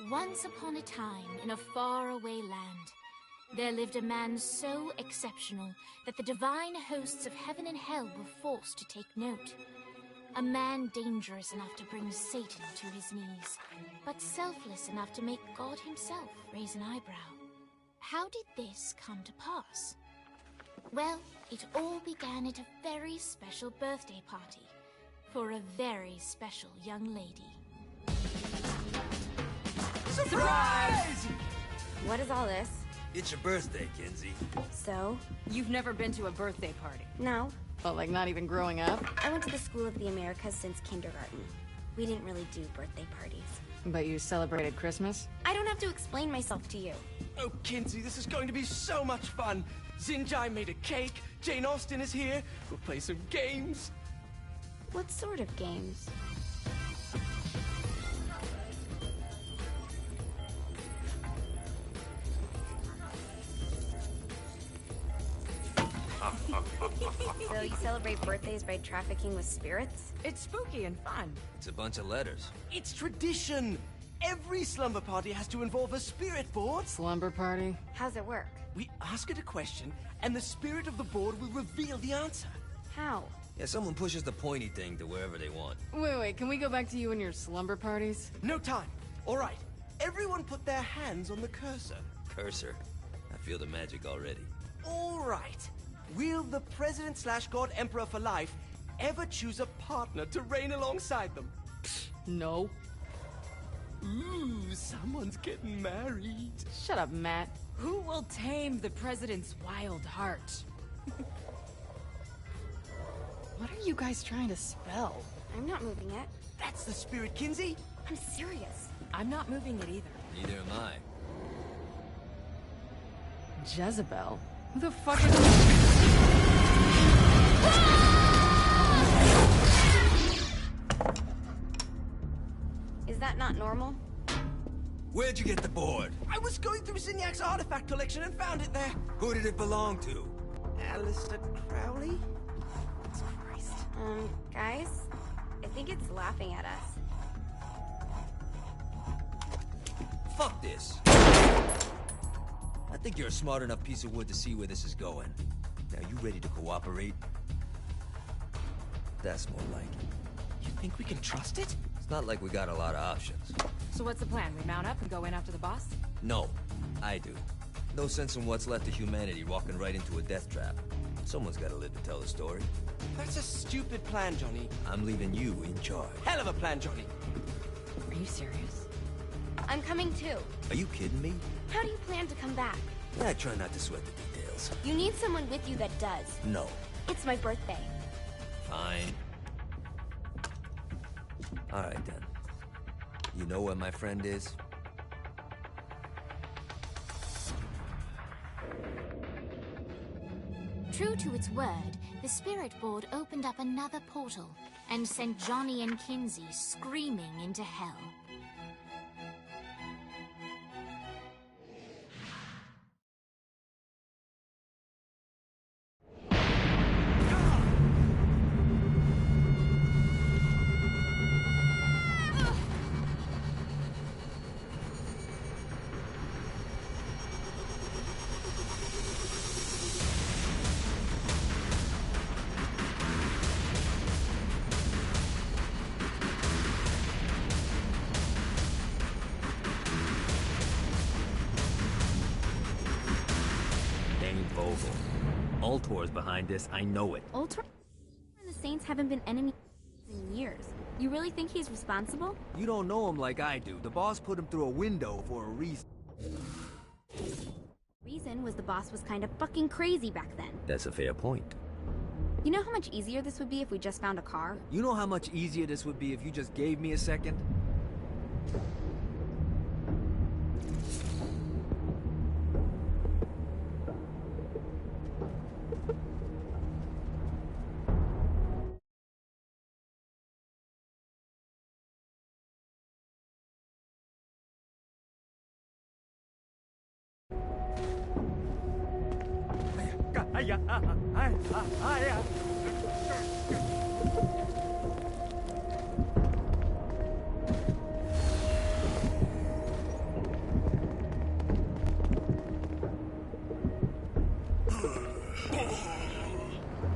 Once upon a time, in a faraway land, there lived a man so exceptional that the divine hosts of heaven and hell were forced to take note. A man dangerous enough to bring Satan to his knees, but selfless enough to make God himself raise an eyebrow. How did this come to pass? Well, it all began at a very special birthday party for a very special young lady. Surprise! What is all this? It's your birthday, Kinsey. So? You've never been to a birthday party? No. Well, like not even growing up? I went to the School of the Americas since kindergarten. We didn't really do birthday parties. But you celebrated Christmas? I don't have to explain myself to you. Oh, Kinsey, this is going to be so much fun. Xinjai made a cake, Jane Austen is here, we'll play some games. What sort of games? So you celebrate birthdays by trafficking with spirits? It's spooky and fun. It's a bunch of letters. It's tradition. Every slumber party has to involve a spirit board. Slumber party? How's it work? We ask it a question, and the spirit of the board will reveal the answer. How? Yeah, someone pushes the pointy thing to wherever they want. Wait, can we go back to you and your slumber parties? No time. All right. Everyone put their hands on the cursor. Cursor. I feel the magic already. All right. Will the President/God Emperor for life ever choose a partner to reign alongside them? No. Ooh, someone's getting married. Shut up, Matt. Who will tame the president's wild heart? What are you guys trying to spell? I'm not moving it. That's the spirit, Kinsey. I'm serious. I'm not moving it either. Neither am I. Jezebel? Who the fuck is... Is that not normal? Where'd you get the board? I was going through Zinniac's artifact collection and found it there. Who did it belong to? Alistair Crowley? Christ. Guys? I think it's laughing at us. Fuck this. I think you're a smart enough piece of wood to see where this is going. Now, you ready to cooperate? That's more like it. You think we can trust it? It's not like we got a lot of options. So what's the plan? We mount up and go in after the boss? No, I do. No sense in what's left of humanity walking right into a death trap. Someone's gotta live to tell the story. That's a stupid plan, Johnny. I'm leaving you in charge. Hell of a plan, Johnny. Are you serious? I'm coming too. Are you kidding me? How do you plan to come back? I try not to sweat the details. You need someone with you that does. No. It's my birthday. Fine. Alright then. You know where my friend is? True to its word, the spirit board opened up another portal and sent Johnny and Kinsey screaming into hell. Ultor's behind this, I know it. Ultor and the Saints haven't been enemies in years. You really think he's responsible? You don't know him like I do. The boss put him through a window for a reason. Reason was the boss was kind of fucking crazy back then. That's a fair point. You know how much easier this would be if we just found a car? You know how much easier this would be if you just gave me a second?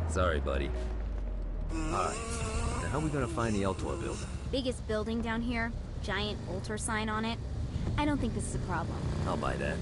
Sorry, buddy. Alright, now how are we gonna find the Eltor building? Biggest building down here, giant altar sign on it. I don't think this is a problem. I'll buy that.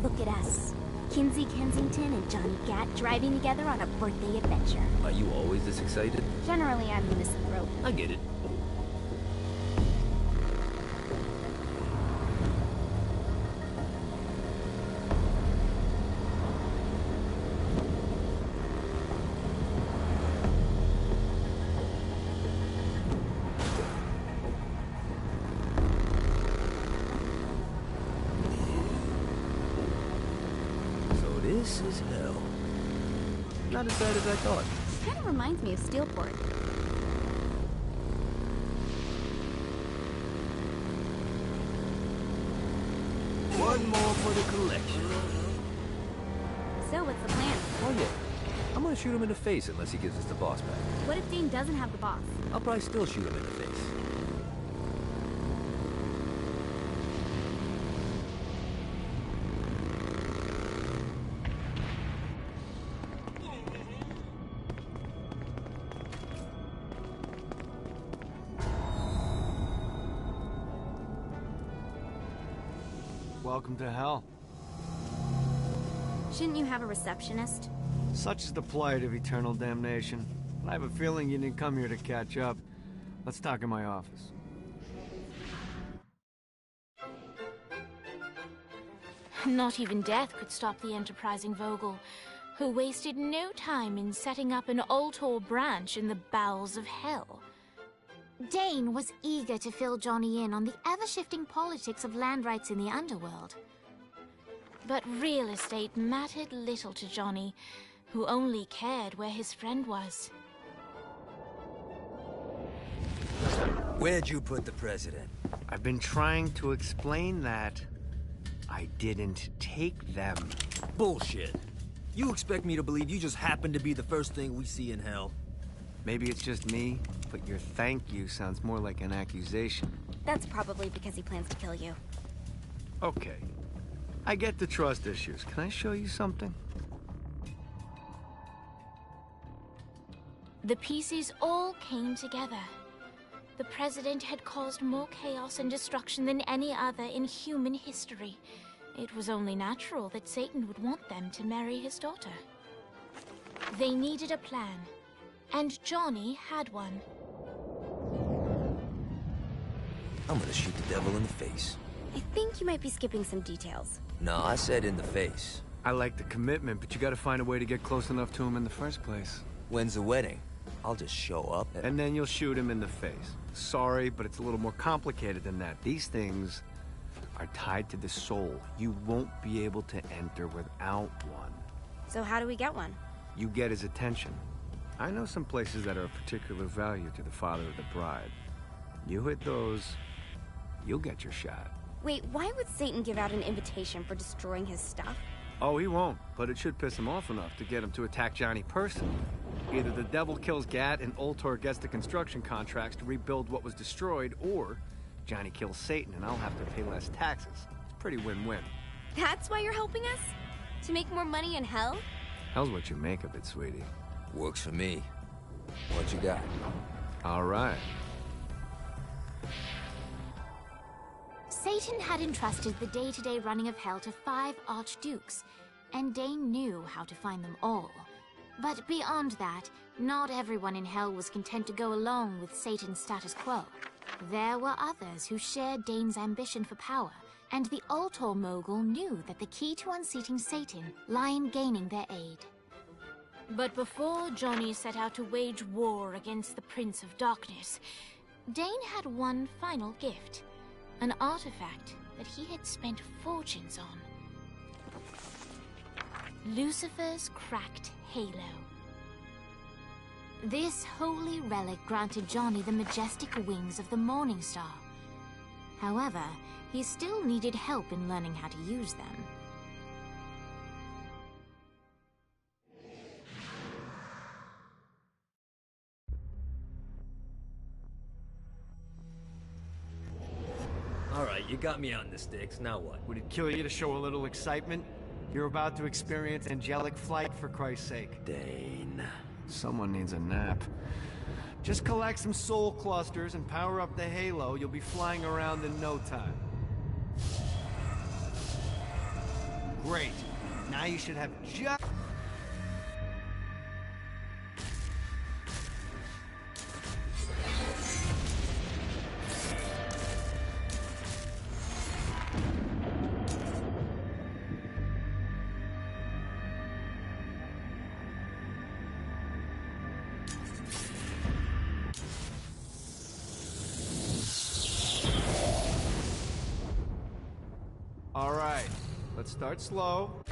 Look at us. Kinsey Kensington and Johnny Gat driving together on a birthday adventure. Are you always this excited? Generally, I'm the misanthrope. I get it. This is hell. Not as bad as I thought. Kind of reminds me of Steelport. One more for the collection. So, what's the plan? Oh yeah. I'm gonna shoot him in the face unless he gives us the boss back. What if Dane doesn't have the boss? I'll probably still shoot him in the face. Welcome to hell. Shouldn't you have a receptionist? Such is the plight of eternal damnation. I have a feeling you didn't come here to catch up. Let's talk in my office. Not even death could stop the enterprising Vogel, who wasted no time in setting up an Ultor branch in the bowels of hell. Dane was eager to fill Johnny in on the ever-shifting politics of land rights in the underworld. But real estate mattered little to Johnny, who only cared where his friend was. Where'd you put the president? I've been trying to explain that. I didn't take them. Bullshit. You expect me to believe you just happened to be the first thing we see in hell? Maybe it's just me, but your thank you sounds more like an accusation. That's probably because he plans to kill you. Okay. I get the trust issues. Can I show you something? The pieces all came together. The president had caused more chaos and destruction than any other in human history. It was only natural that Satan would want them to marry his daughter. They needed a plan, and Johnny had one. I'm gonna shoot the devil in the face. I think you might be skipping some details. No, I said in the face. I like the commitment, but you gotta find a way to get close enough to him in the first place. When's the wedding? I'll just show up And then you'll shoot him in the face. Sorry, but it's a little more complicated than that. These things are tied to the soul. You won't be able to enter without one. So how do we get one? You get his attention. I know some places that are of particular value to the father of the bride. You hit those, you'll get your shot. Wait, why would Satan give out an invitation for destroying his stuff? Oh, he won't, but it should piss him off enough to get him to attack Johnny personally. Either the devil kills Gat and Ultor gets the construction contracts to rebuild what was destroyed, or Johnny kills Satan and I'll have to pay less taxes. It's pretty win-win. That's why you're helping us? To make more money in hell? Hell's what you make of it, sweetie. Works for me. What you got? All right. Satan had entrusted the day-to-day running of hell to 5 archdukes, and Dane knew how to find them all. But beyond that, not everyone in hell was content to go along with Satan's status quo. There were others who shared Dane's ambition for power, and the Ultor mogul knew that the key to unseating Satan lay in gaining their aid. But before Johnny set out to wage war against the Prince of Darkness, Dane had one final gift. An artifact that he had spent fortunes on. Lucifer's cracked halo. This holy relic granted Johnny the majestic wings of the Morning Star. However, he still needed help in learning how to use them. Alright, you got me on the sticks, now what? Would it kill you to show a little excitement? You're about to experience angelic flight, for Christ's sake. Dane. Someone needs a nap. Just collect some soul clusters and power up the halo. You'll be flying around in no time. Great. Now you should have just... All right, let's start slow.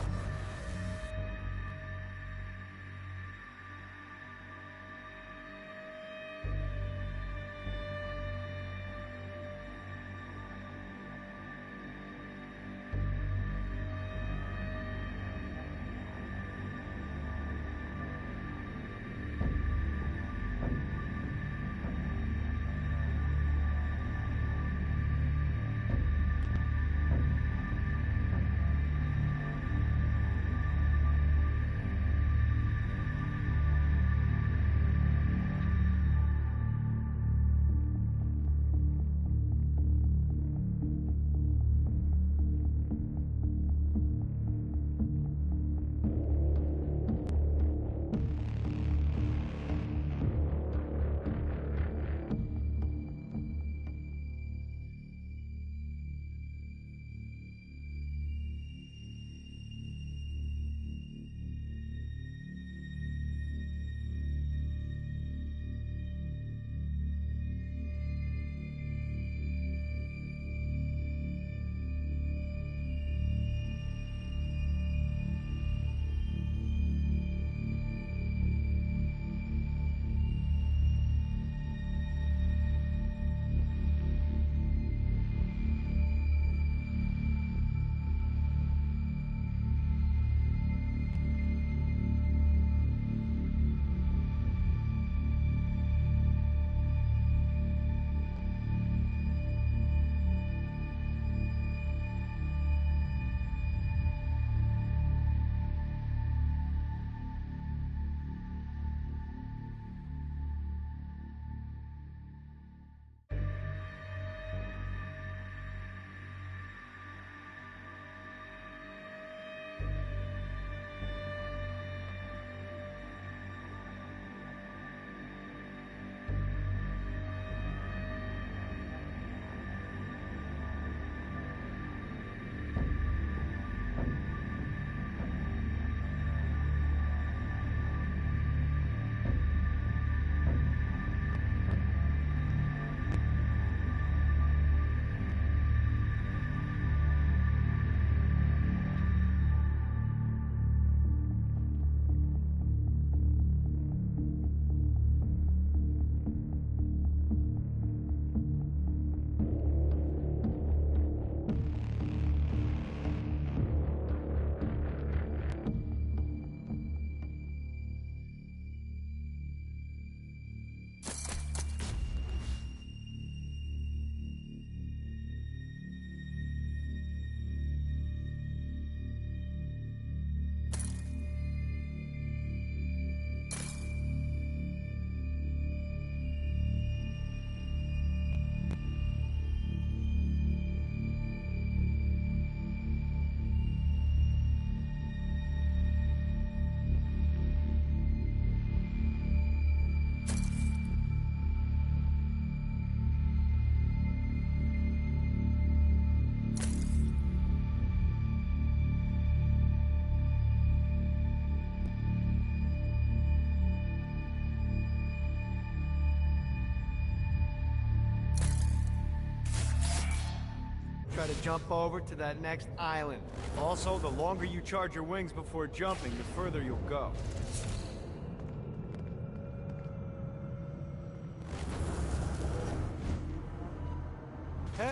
Try to jump over to that next island. Also, the longer you charge your wings before jumping, the further you'll go.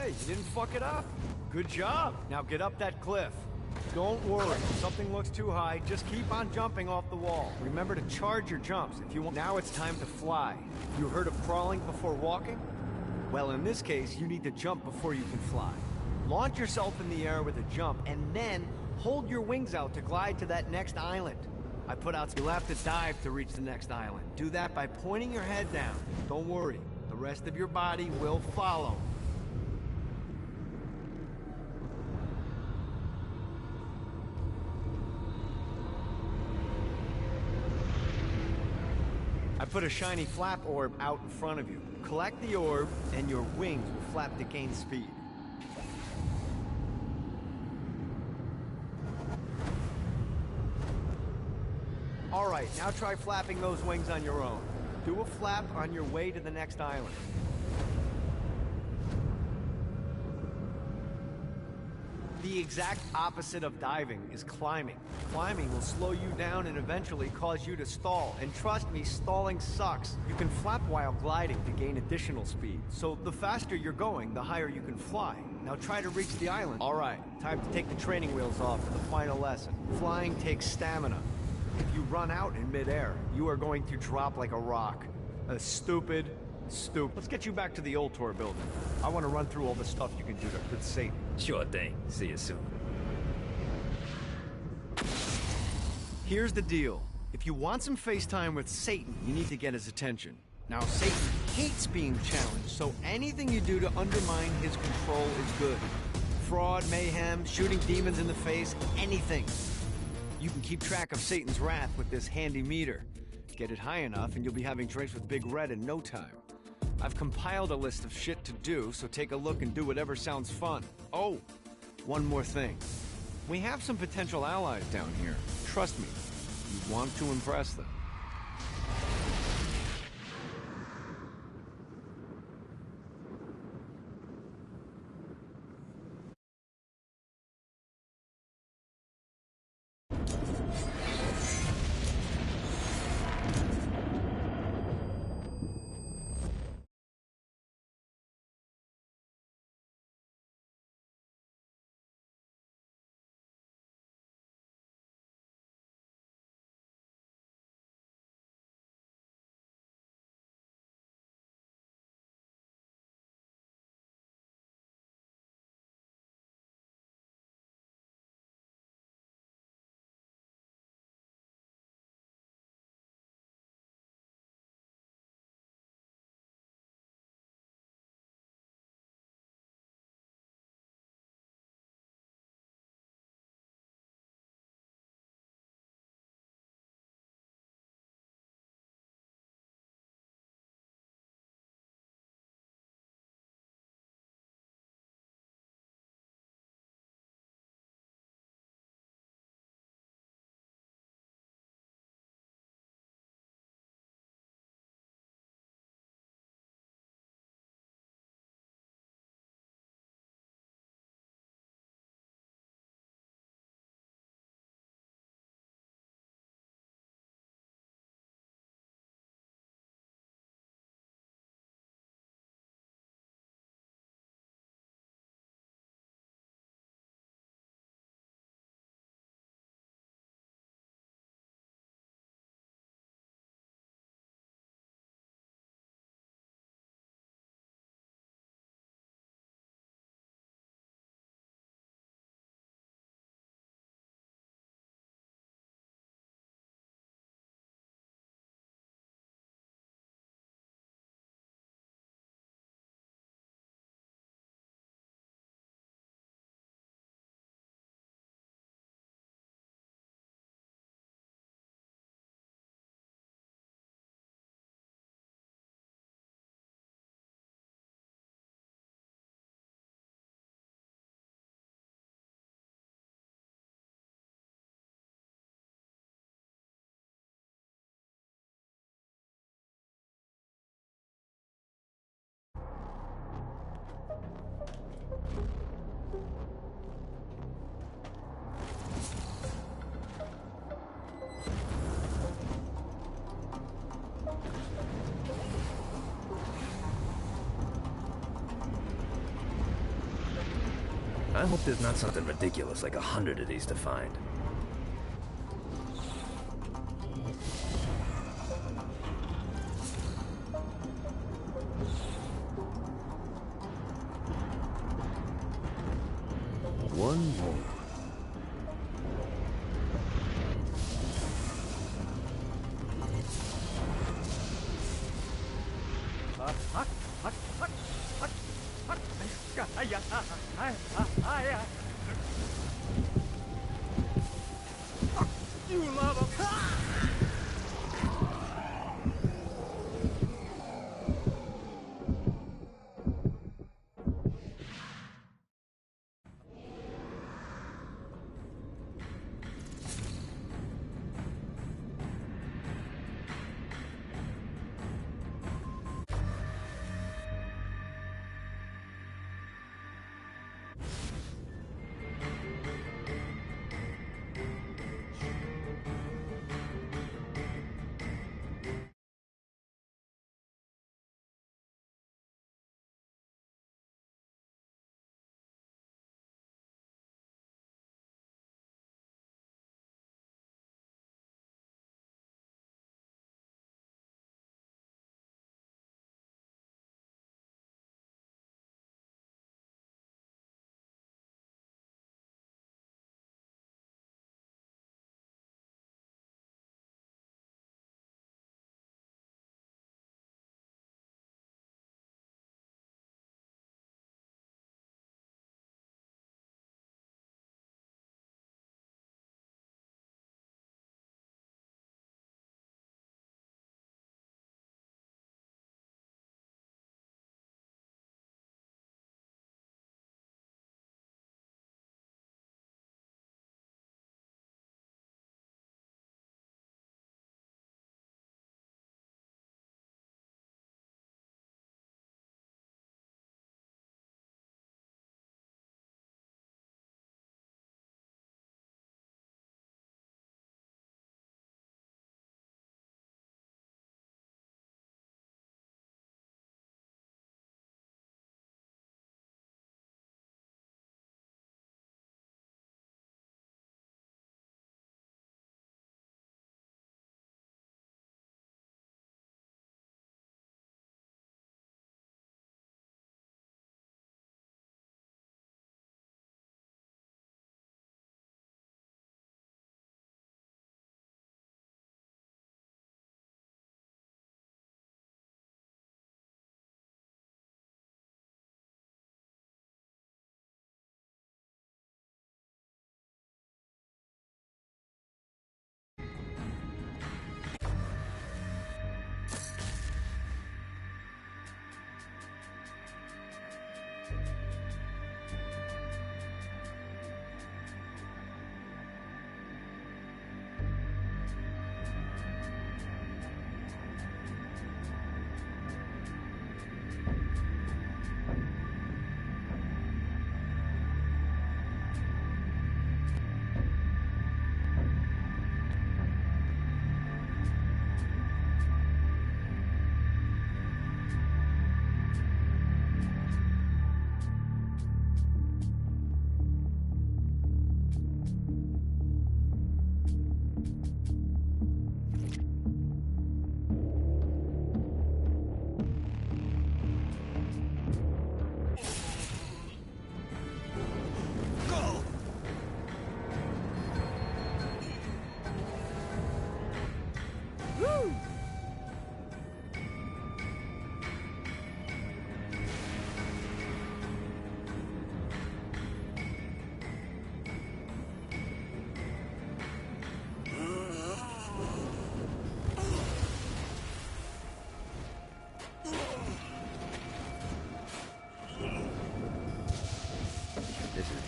Hey, you didn't fuck it up. Good job. Now get up that cliff. Don't worry, if something looks too high, just keep on jumping off the wall. Remember to charge your jumps if you want. Now it's time to fly. You heard of crawling before walking? Well, in this case, you need to jump before you can fly. Launch yourself in the air with a jump, and then hold your wings out to glide to that next island. I put out, you'll have to dive to reach the next island. Do that by pointing your head down. Don't worry, the rest of your body will follow. I put a shiny flap orb out in front of you. Collect the orb, and your wings will flap to gain speed. Alright, now try flapping those wings on your own. Do a flap on your way to the next island. The exact opposite of diving is climbing. Climbing will slow you down and eventually cause you to stall. And trust me, stalling sucks. You can flap while gliding to gain additional speed. So the faster you're going, the higher you can fly. Now try to reach the island. All right, time to take the training wheels off for the final lesson. Flying takes stamina. If you run out in midair, you are going to drop like a rock. Stupid. Let's get you back to the Ultor building. I want to run through all the stuff you can do with Satan. Sure thing. See you soon. Here's the deal. If you want some FaceTime with Satan, you need to get his attention. Now, Satan hates being challenged, so anything you do to undermine his control is good. Fraud, mayhem, shooting demons in the face, anything. You can keep track of Satan's wrath with this handy meter. Get it high enough and you'll be having drinks with Big Red in no time. I've compiled a list of shit to do, so take a look and do whatever sounds fun. Oh, one more thing. We have some potential allies down here. Trust me, you want to impress them. I hope there's not something ridiculous like 100 of these to find. One more. You love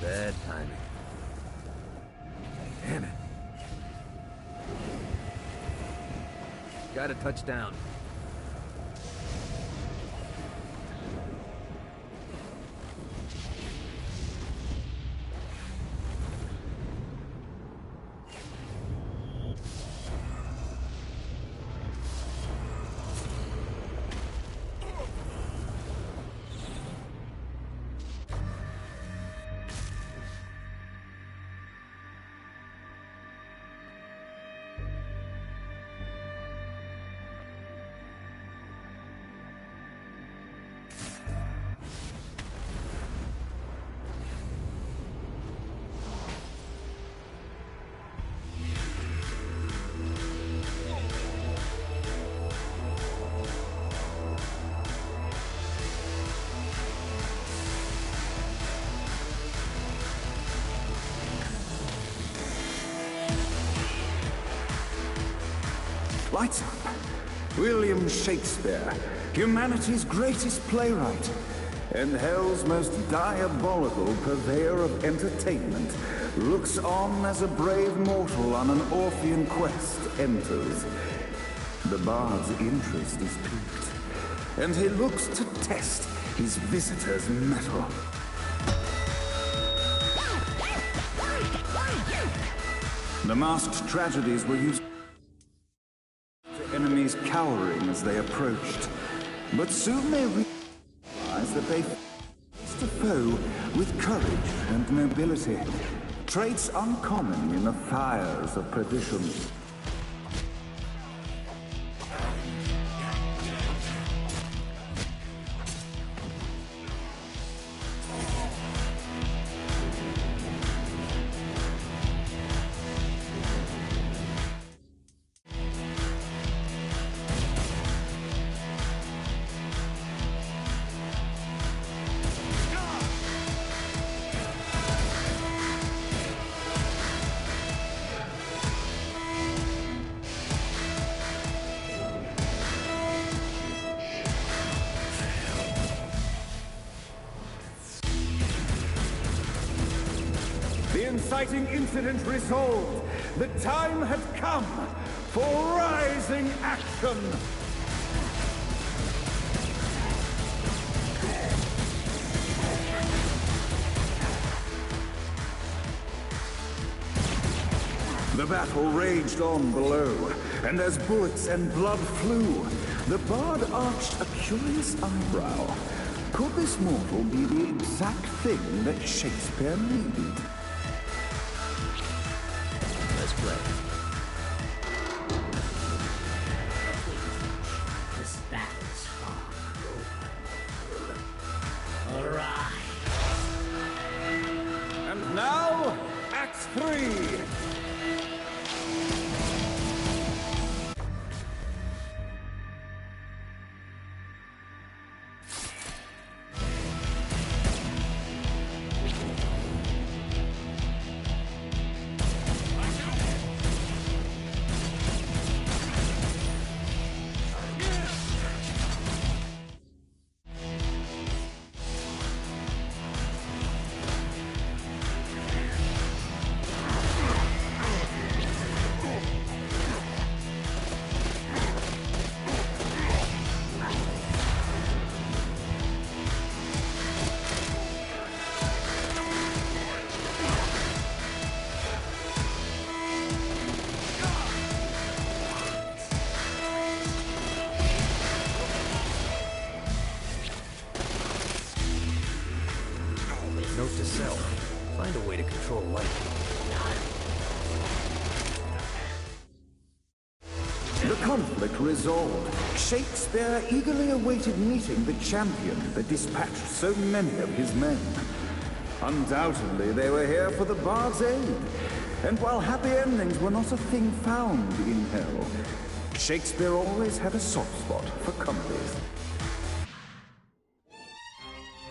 Bad timing. Damn it. Gotta touch down. Lights up. William Shakespeare, humanity's greatest playwright, and hell's most diabolical purveyor of entertainment, looks on as a brave mortal on an Orphean quest enters. The bard's interest is piqued, and he looks to test his visitor's mettle. The masked tragedies were used to enemies cowering as they approached, but soon they realized that they faced a foe with courage and nobility, traits uncommon in the fires of perdition. The inciting incident resolved. The time had come for rising action. The battle raged on below, and as bullets and blood flew, the bard arched a curious eyebrow. Could this mortal be the exact thing that Shakespeare needed? Let's play. This battle's far over. All right. And now, Act 3. Note to self. Find a way to control light. The conflict resolved. Shakespeare eagerly awaited meeting the champion that dispatched so many of his men. Undoubtedly, they were here for the bard's aid. And while happy endings were not a thing found in hell, Shakespeare always had a soft spot for comedies.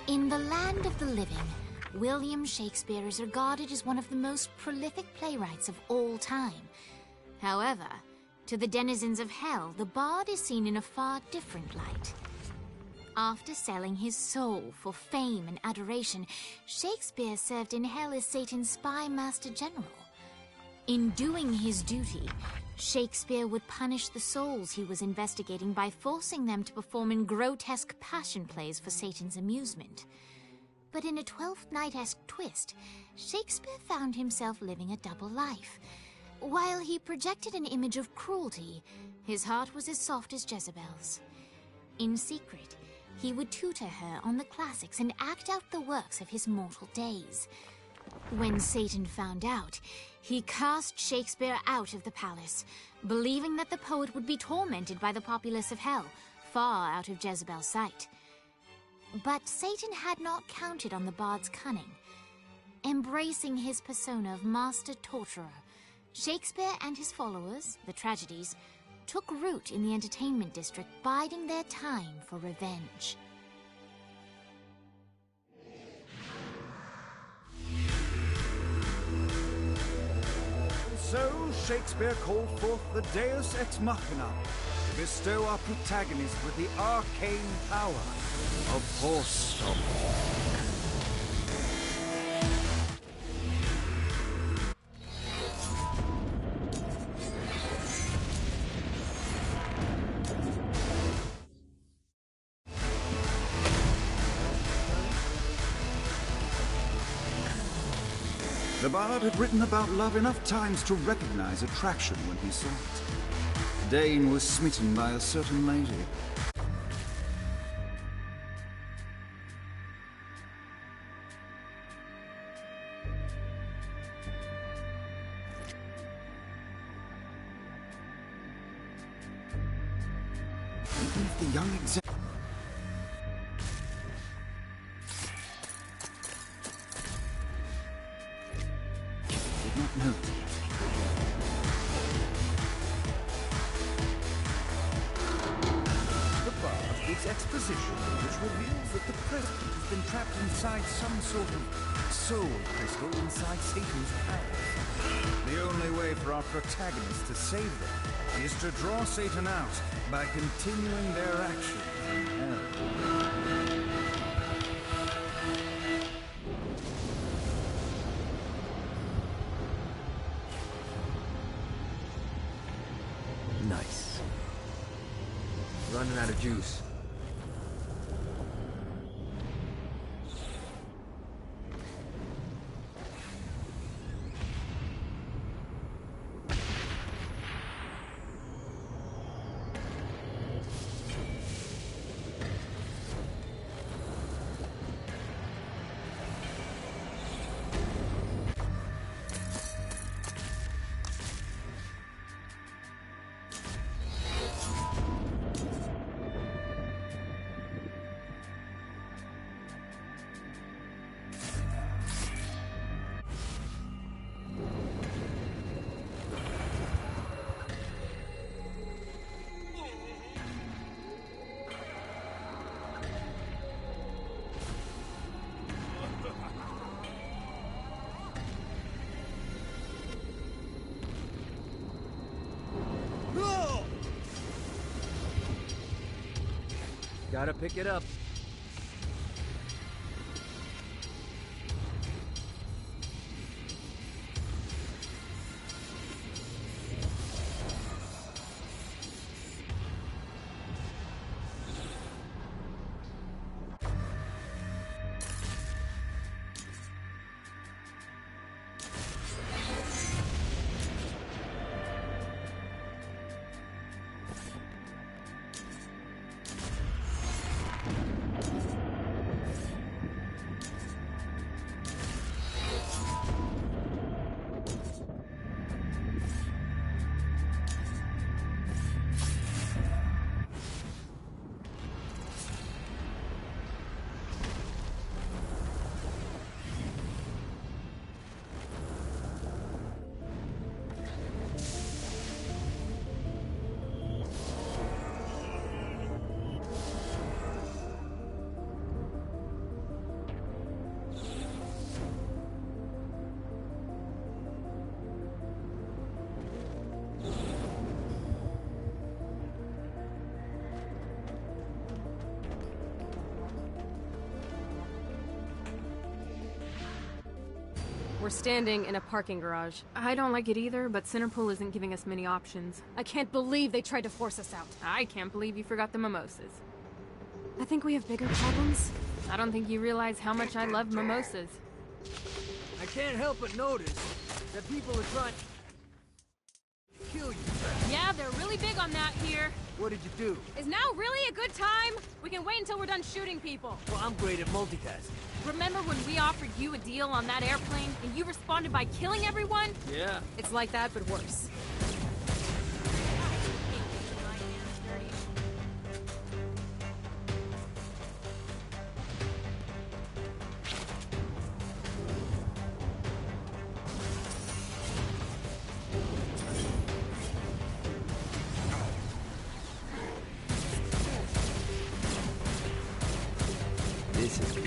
In the land of the living, William Shakespeare is regarded as one of the most prolific playwrights of all time. However, to the denizens of hell, the bard is seen in a far different light. After selling his soul for fame and adoration, Shakespeare served in hell as Satan's spy master general. In doing his duty, Shakespeare would punish the souls he was investigating by forcing them to perform in grotesque passion plays for Satan's amusement. But in a Twelfth Night-esque twist, Shakespeare found himself living a double life. While he projected an image of cruelty, his heart was as soft as Jezebel's. In secret, he would tutor her on the classics and act out the works of his mortal days. When Satan found out, he cast Shakespeare out of the palace, believing that the poet would be tormented by the populace of hell, far out of Jezebel's sight. But Satan had not counted on the bard's cunning. Embracing his persona of master torturer, Shakespeare and his followers, the tragedies, took root in the entertainment district, biding their time for revenge. So Shakespeare called forth the Deus Ex Machina to bestow our protagonist with the arcane power of Force Stop. The bard had written about love enough times to recognize attraction when he saw it. Dane was smitten by a certain lady. Even if the young exec... No. The bard gives exposition which reveals that the president has been trapped inside some sort of soul crystal inside Satan's palace. The only way for our protagonist to save them is to draw Satan out by continuing their actions in hell. Nice. Running out of juice. Gotta pick it up. We're standing in a parking garage. I don't like it either, but Centerpool isn't giving us many options. I can't believe they tried to force us out. I can't believe you forgot the mimosas. I think we have bigger problems. I don't think you realize how much I love mimosas. I can't help but notice that people are trying to kill you. Yeah, they're really big on that here. What did you do? Is now really a good time? We can wait until we're done shooting people. Well, I'm great at multitasking. Remember when we offered you a deal on that airplane and you responded by killing everyone? Yeah. It's like that, but worse. This is...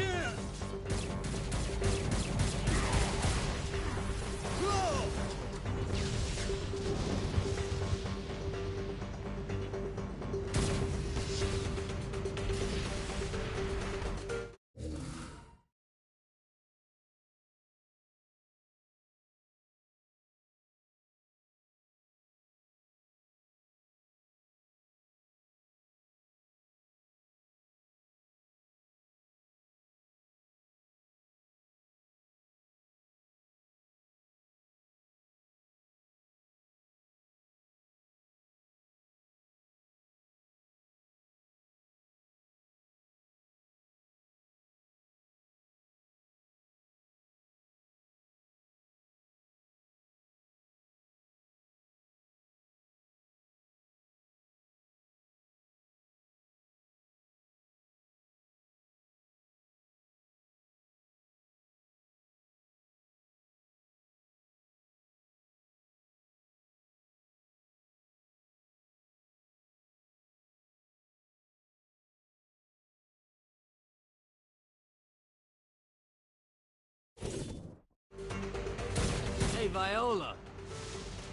Viola.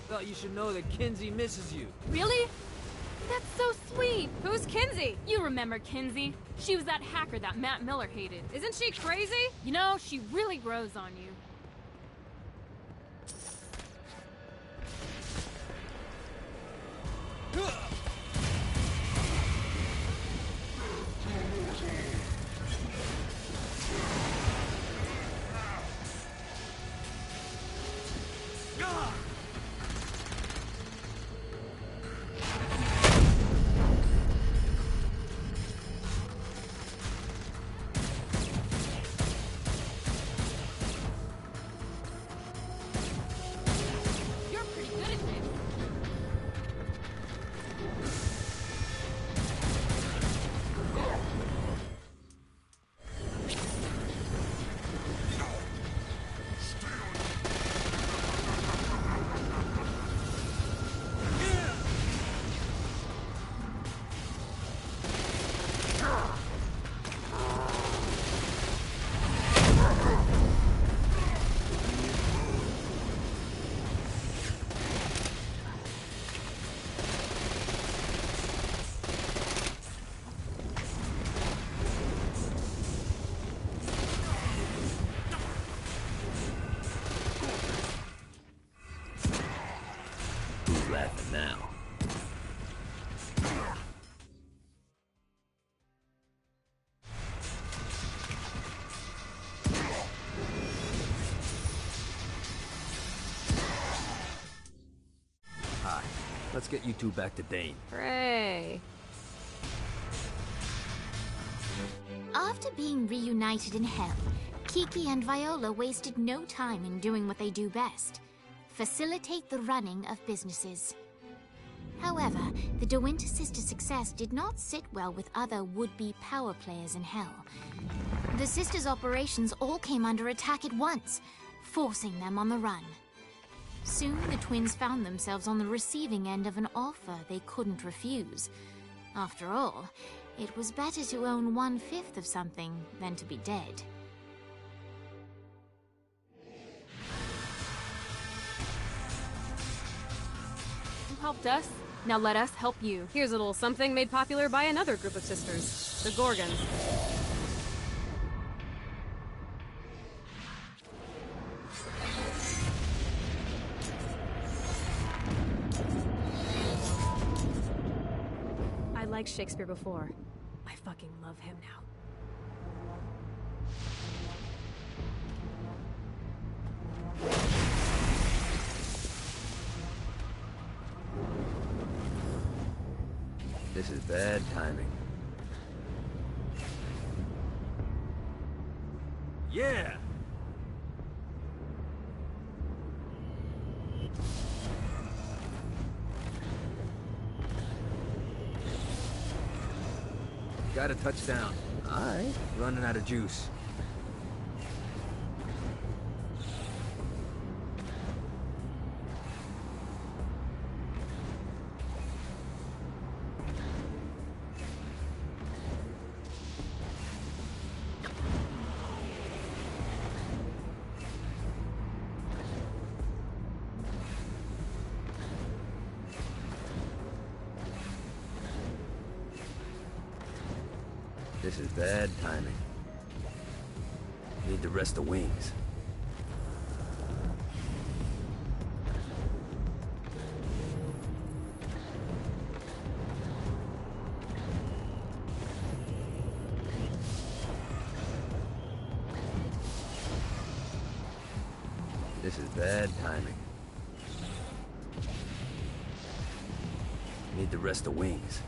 Thought you should know that Kinsey misses you. Really? That's so sweet! Who's Kinsey? You remember Kinsey. She was that hacker that Matt Miller hated. Isn't she crazy? You know, she really grows on you. Laughing now. Hi. Let's get you two back to Dane. Hooray. After being reunited in Hell, Kiki and Viola wasted no time in doing what they do best: facilitate the running of businesses. However, the De Winter sisters' success did not sit well with other would-be power players in Hell. The sisters' operations all came under attack at once, forcing them on the run. Soon, the twins found themselves on the receiving end of an offer they couldn't refuse. After all, it was better to own 1/5 of something than to be dead. You helped us, now let us help you. Here's a little something made popular by another group of sisters, the Gorgons. I liked Shakespeare before. I fucking love him now. This is bad timing. Yeah! Got a touchdown. Alright. Running out of juice. This is bad timing. Need to rest the wings. This is bad timing. Need to rest the wings.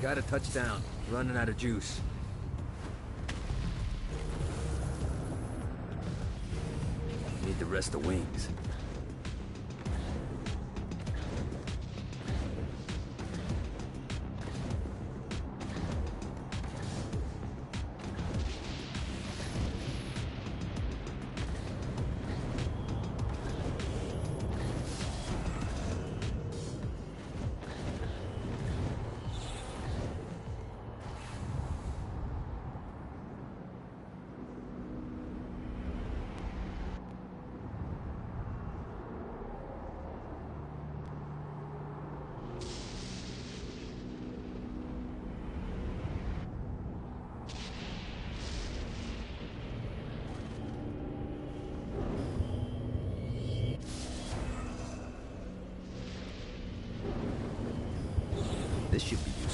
Got a touchdown. Running out of juice. Need to rest the wings.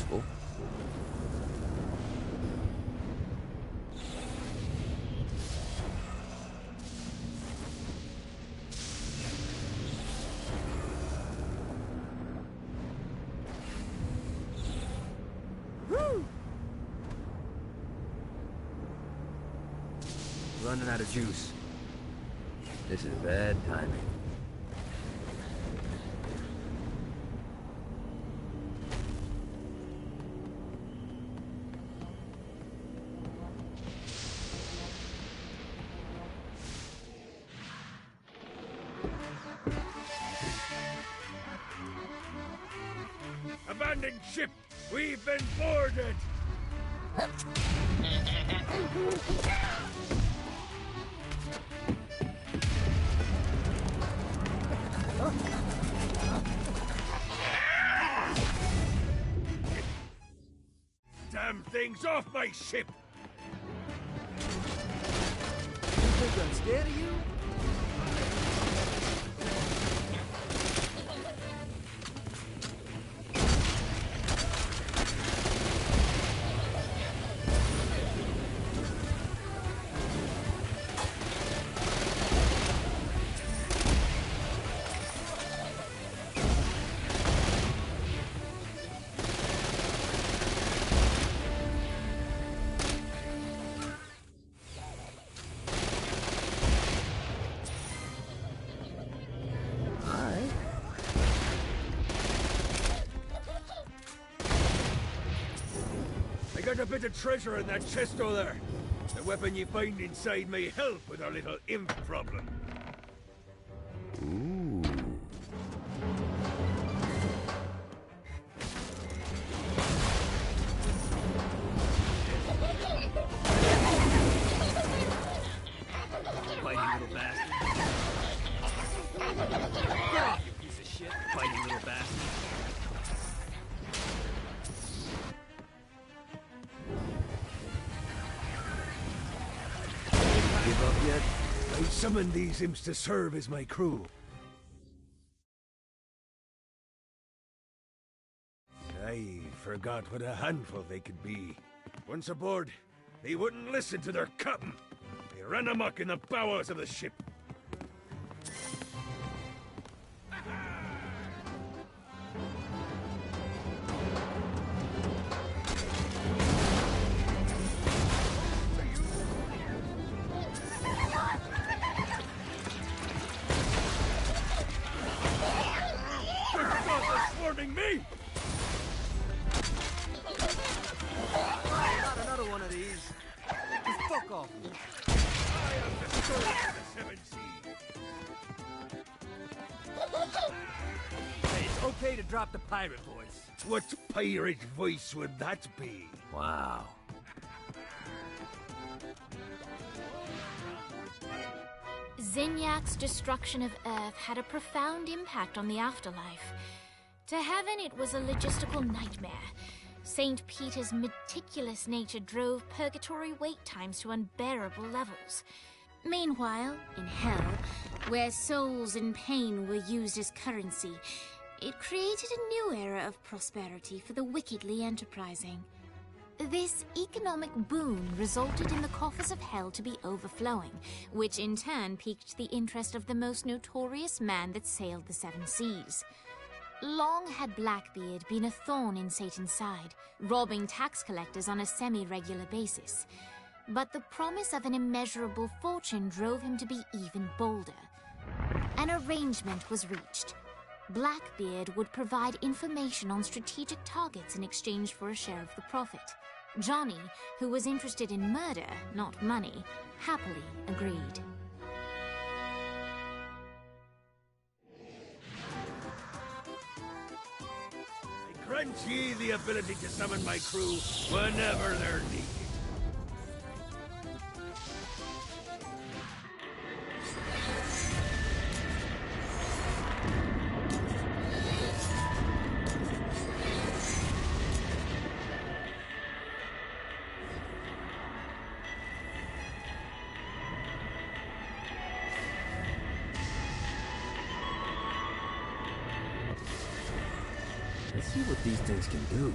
useful. Running out of juice. This is bad timing. Abandoned ship! We've been boarded! Damn things off my ship! You think I'm scared of you? I got a bit of treasure in that chest over there. The weapon you find inside may help with our little imp problem. Ooh. Fighting little bastard. Get off, you piece of shit. Fighting little bastard. Give up yet? I summoned these imps to serve as my crew. I forgot what a handful they could be. Once aboard, they wouldn't listen to their captain. They ran amok in the bowels of the ship. Me! Not another one of these. Just fuck off. I am the soul of the Seven Seas. Hey, it's okay to drop the pirate voice. What pirate voice would that be? Wow. Zinyak's destruction of Earth had a profound impact on the afterlife. To heaven, it was a logistical nightmare. St. Peter's meticulous nature drove purgatory wait times to unbearable levels. Meanwhile, in hell, where souls in pain were used as currency, it created a new era of prosperity for the wickedly enterprising. This economic boon resulted in the coffers of hell to be overflowing, which in turn piqued the interest of the most notorious man that sailed the seven seas. Long had Blackbeard been a thorn in Satan's side, robbing tax collectors on a semi-regular basis. But the promise of an immeasurable fortune drove him to be even bolder. An arrangement was reached. Blackbeard would provide information on strategic targets in exchange for a share of the profit. Johnny, who was interested in murder, not money, happily agreed. Grant ye the ability to summon my crew whenever they're needed. Let's see what these things can do.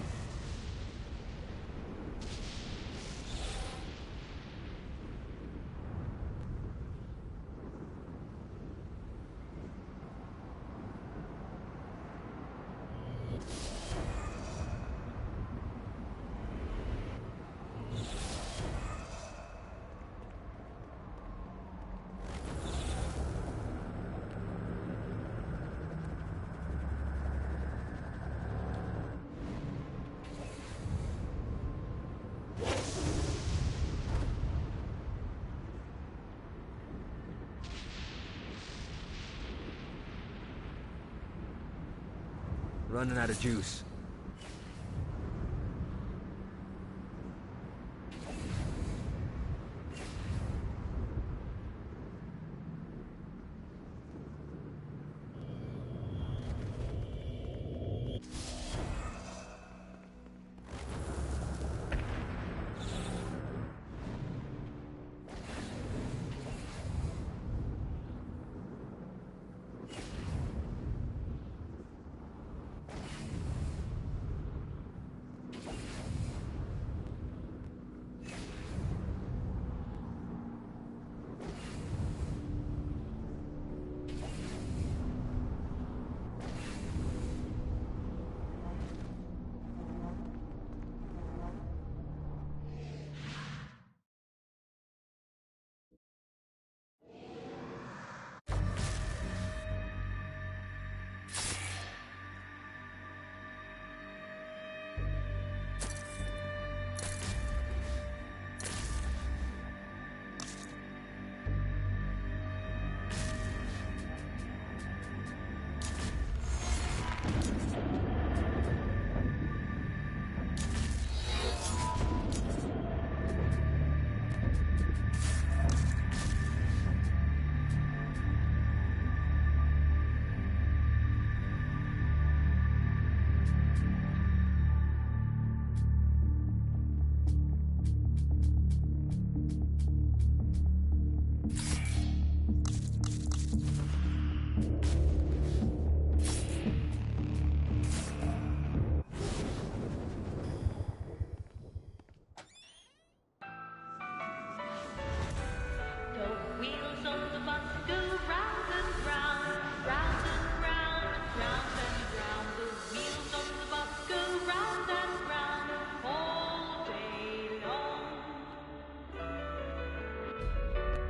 Running out of juice.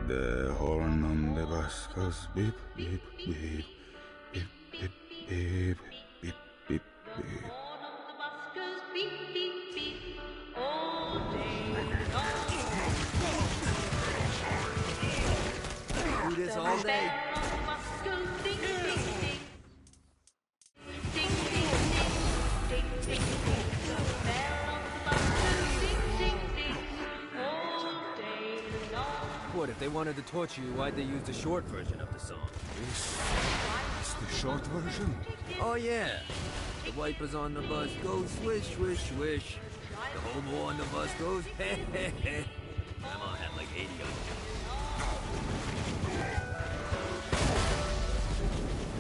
The horn on the bus goes beep, beep, beep, beep, beep, beep, beep, beep, beep. Do this all day. What, if they wanted to torture you, why'd they use the short version of the song? This is the short version? Oh yeah. The wipers on the bus go swish, swish, swish. The hobo on the bus goes heh, heh, heh. Grandma had like 80 of them.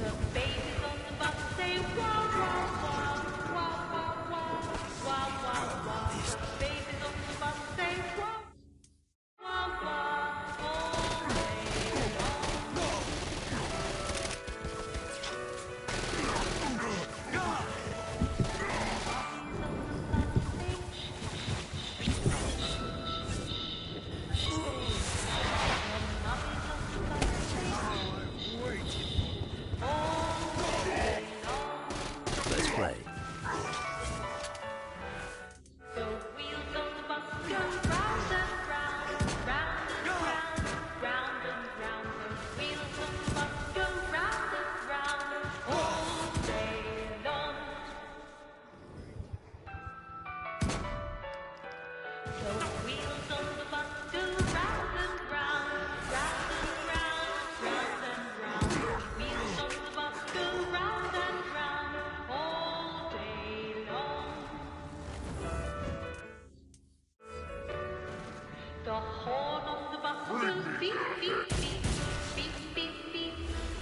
The babies on the bus say wah, wah, wah, wah, wah, wah, wah, wah, wah. The babies on the bus say wah, wah, wah, all day long. Let's play. The wheels on the bus go round and round, round and round, round and round. The wheels on the bus go round and round all day long. The wheels on the bus go round and round, round and round, round and round. The wheels on the bus go round and round all day long. The horn on the bus goes beep, beep, beep, beep, beep, beep,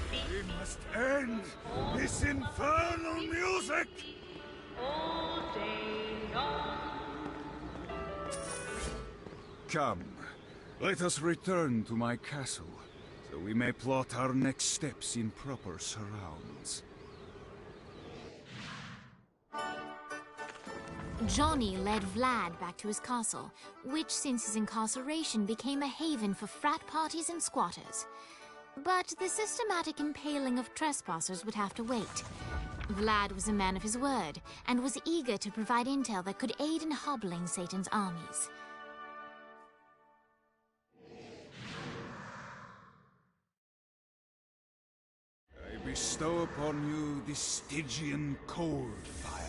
beep. We must end this infernal music! All day long. Come, let us return to my castle, so we may plot our next steps in proper surrounds. Johnny led Vlad back to his castle, which since his incarceration became a haven for frat parties and squatters. But the systematic impaling of trespassers would have to wait. Vlad was a man of his word, and was eager to provide intel that could aid in hobbling Satan's armies. I bestow upon you the Stygian cold fire.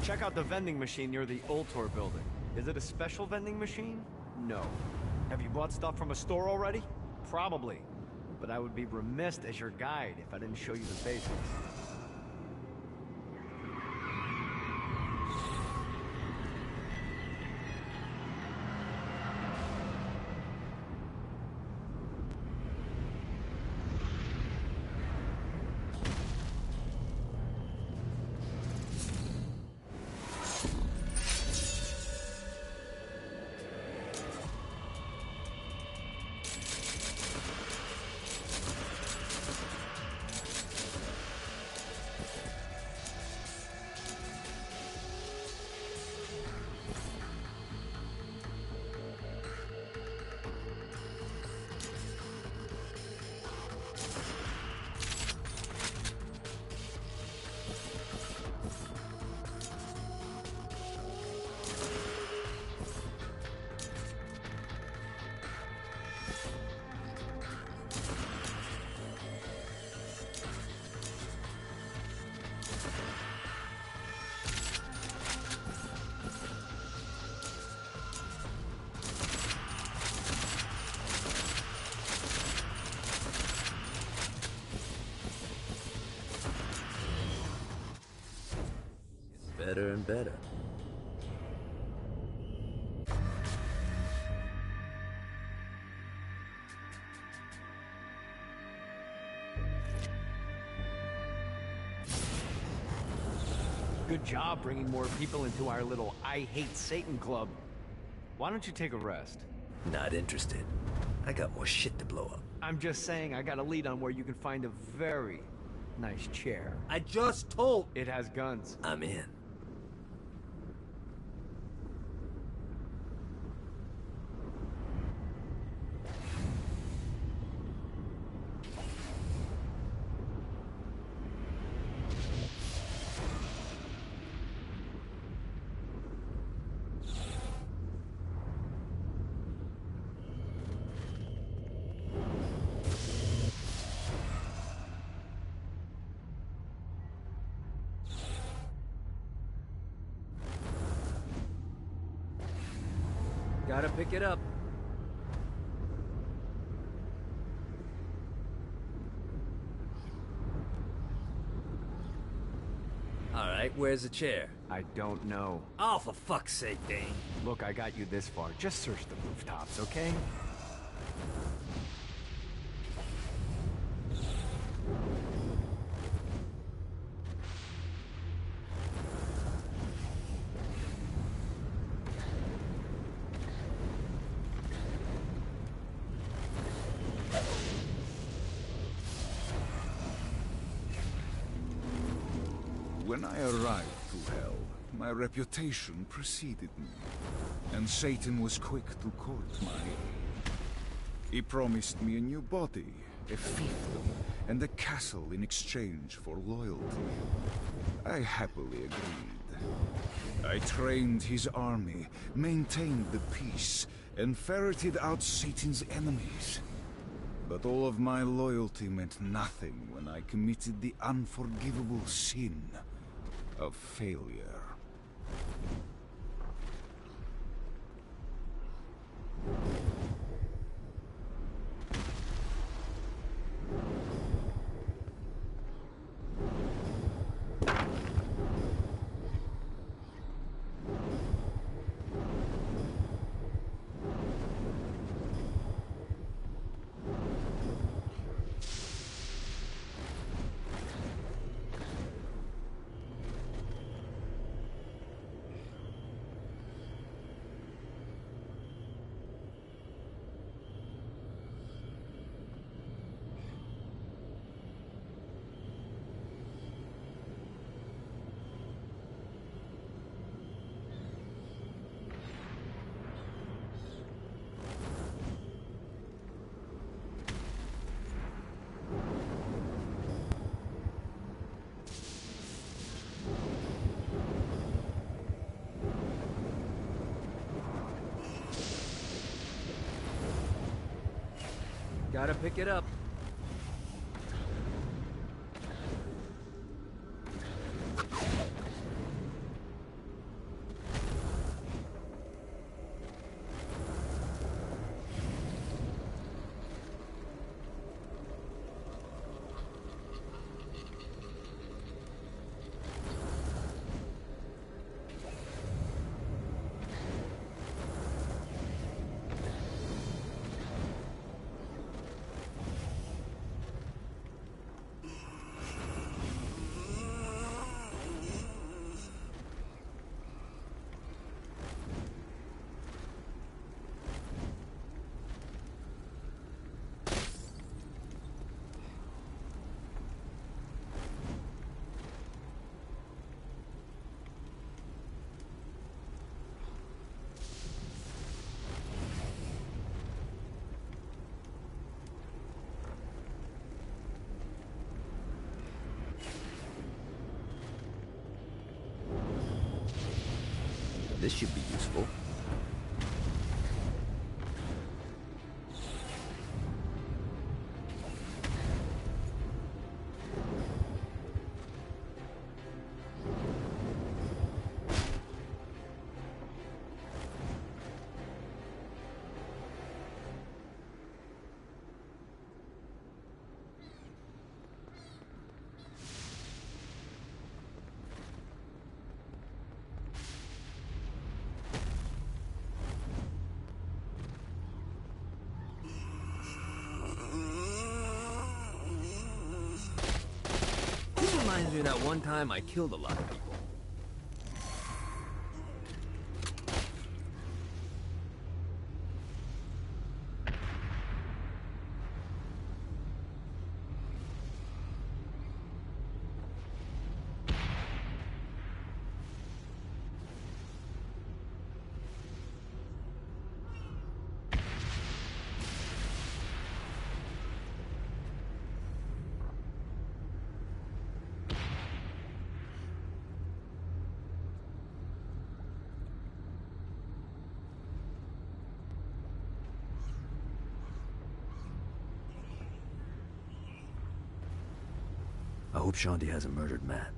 Check out the vending machine near the Ultor building. Is it a special vending machine? No. Have you bought stuff from a store already? Probably. But I would be remiss as your guide if I didn't show you the basics. Better and better. Good job bringing more people into our little I Hate Satan club. Why don't you take a rest? Not interested. I got more shit to blow up. I'm just saying I got a lead on where you can find a very nice chair. I just told... It has guns. I'm in. Gotta pick it up. Alright, where's the chair? I don't know. Oh, for fuck's sake, Dane. Look, I got you this far. Just search the rooftops, okay? When I arrived to Hell, my reputation preceded me, and Satan was quick to court my aid. He promised me a new body, a fiefdom, and a castle in exchange for loyalty. I happily agreed. I trained his army, maintained the peace, and ferreted out Satan's enemies. But all of my loyalty meant nothing when I committed the unforgivable sin of failure. Gotta pick it up. This should be useful. Reminds me of that one time I killed a lot of people. I hope Shanti hasn't murdered Matt.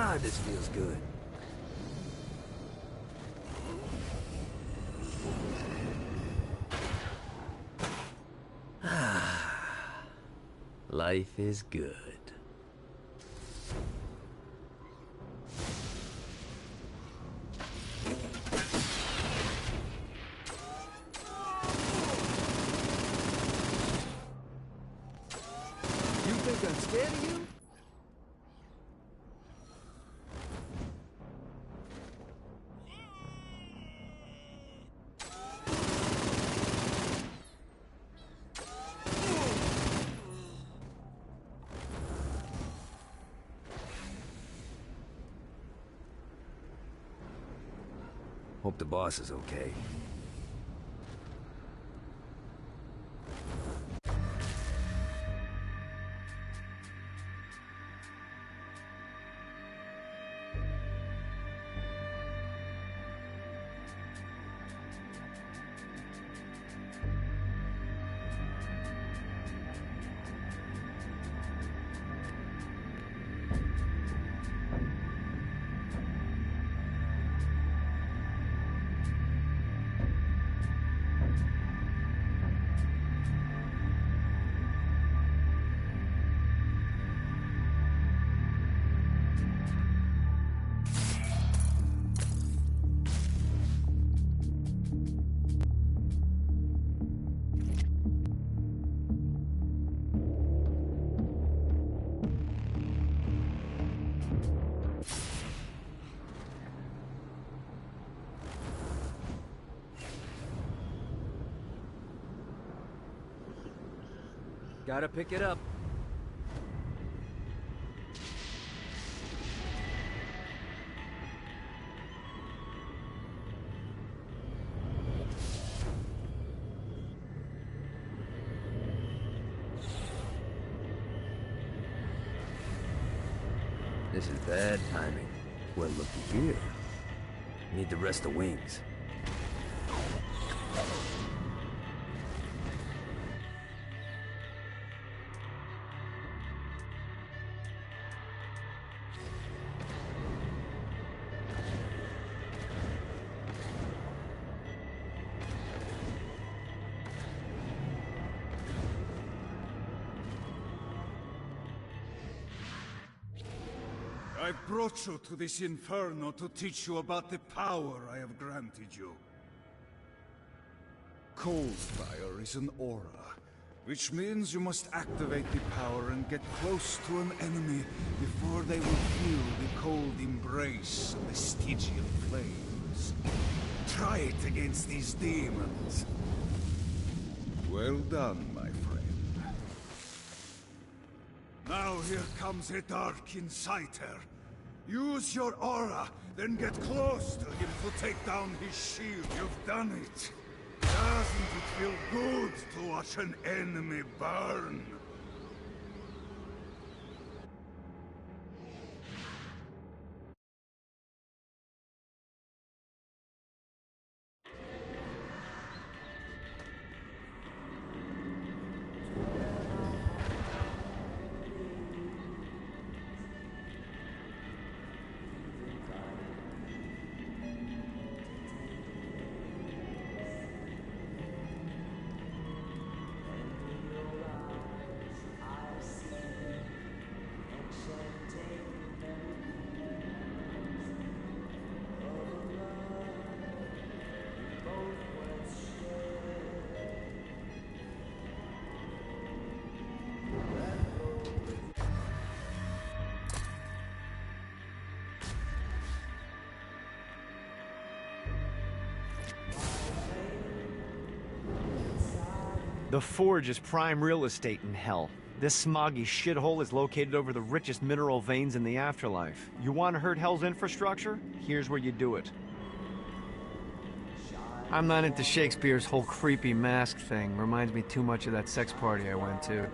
God, this feels good. Life is good. You think I'm scared of you? Hope the boss is okay. Gotta pick it up. This is bad timing. Well, looky here. Need to rest the wings. I brought you to this inferno to teach you about the power I have granted you. Coldfire is an aura, which means you must activate the power and get close to an enemy before they will feel the cold embrace of the Stygian flames. Try it against these demons. Well done, my friend. Now here comes a Dark Inciter. Use your aura, then get close to him to take down his shield. You've done it. Doesn't it feel good to watch an enemy burn? The Forge is prime real estate in hell. This smoggy shithole is located over the richest mineral veins in the afterlife. You want to hurt Hell's infrastructure? Here's where you do it. I'm not into Shakespeare's whole creepy mask thing. Reminds me too much of that sex party I went to.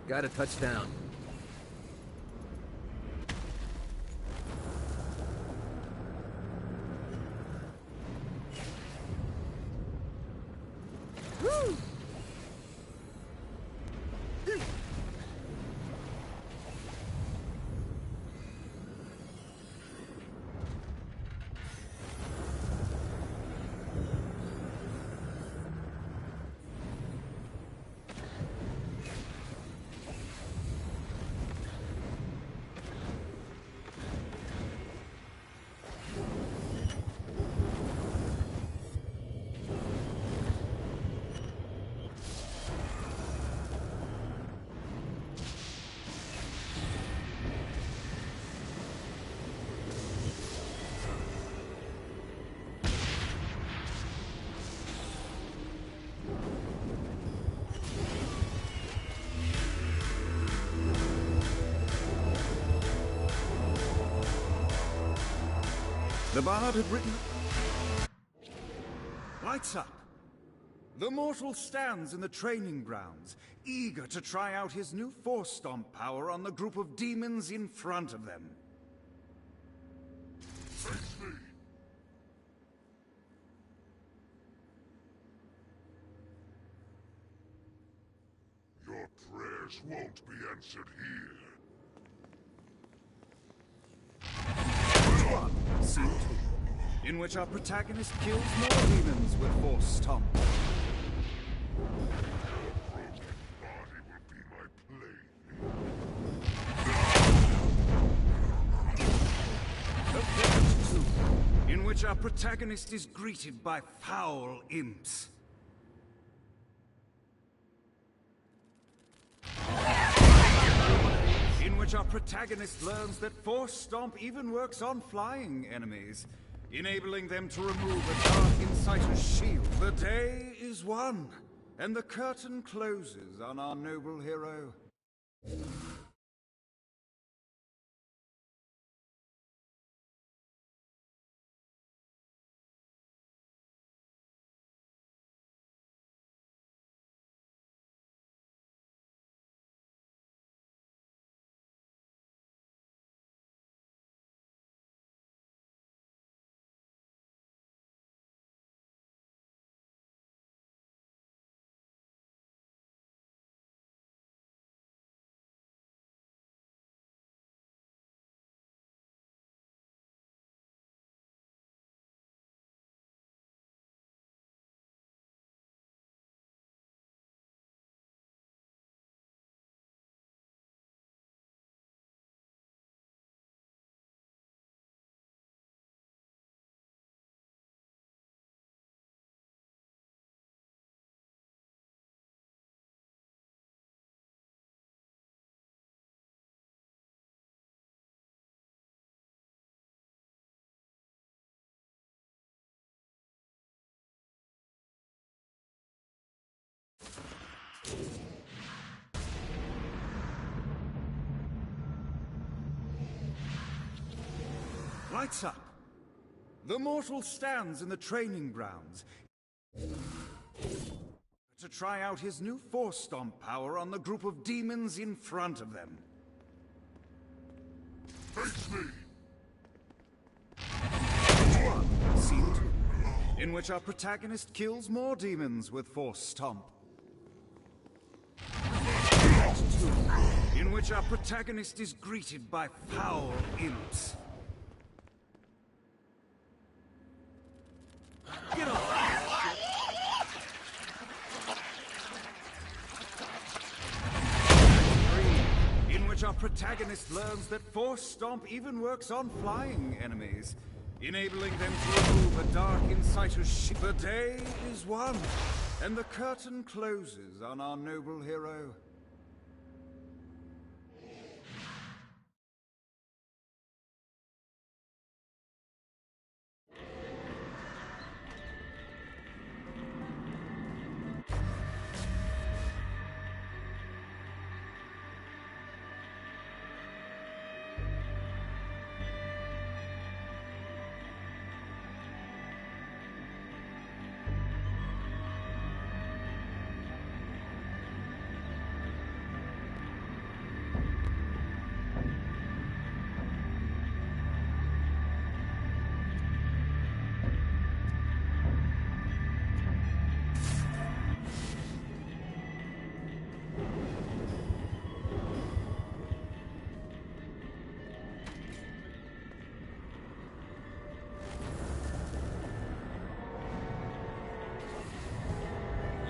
Got a touchdown. Woo! The bard had written... Lights up. The mortal stands in the training grounds, eager to try out his new Force Stomp power on the group of demons in front of them. Face me. Your prayers won't be answered here. Scene 2, in which our protagonist kills more demons with Force Stomp. Effect 2, in which our protagonist is greeted by foul imps. In which our protagonist learns that Force Stomp even works on flying enemies, enabling them to remove a Dark Inciter's shield. The day is won, and the curtain closes on our noble hero. Lights up. The mortal stands in the training grounds to try out his new Force Stomp power on the group of demons in front of them. Face me. Scene 2, in which our protagonist kills more demons with Force Stomp. Act 2, in which our protagonist is greeted by foul imps. Get off! In which our protagonist learns that Force Stomp even works on flying enemies, enabling them to remove a Dark Inciter's shield. The day is won, and the curtain closes on our noble hero.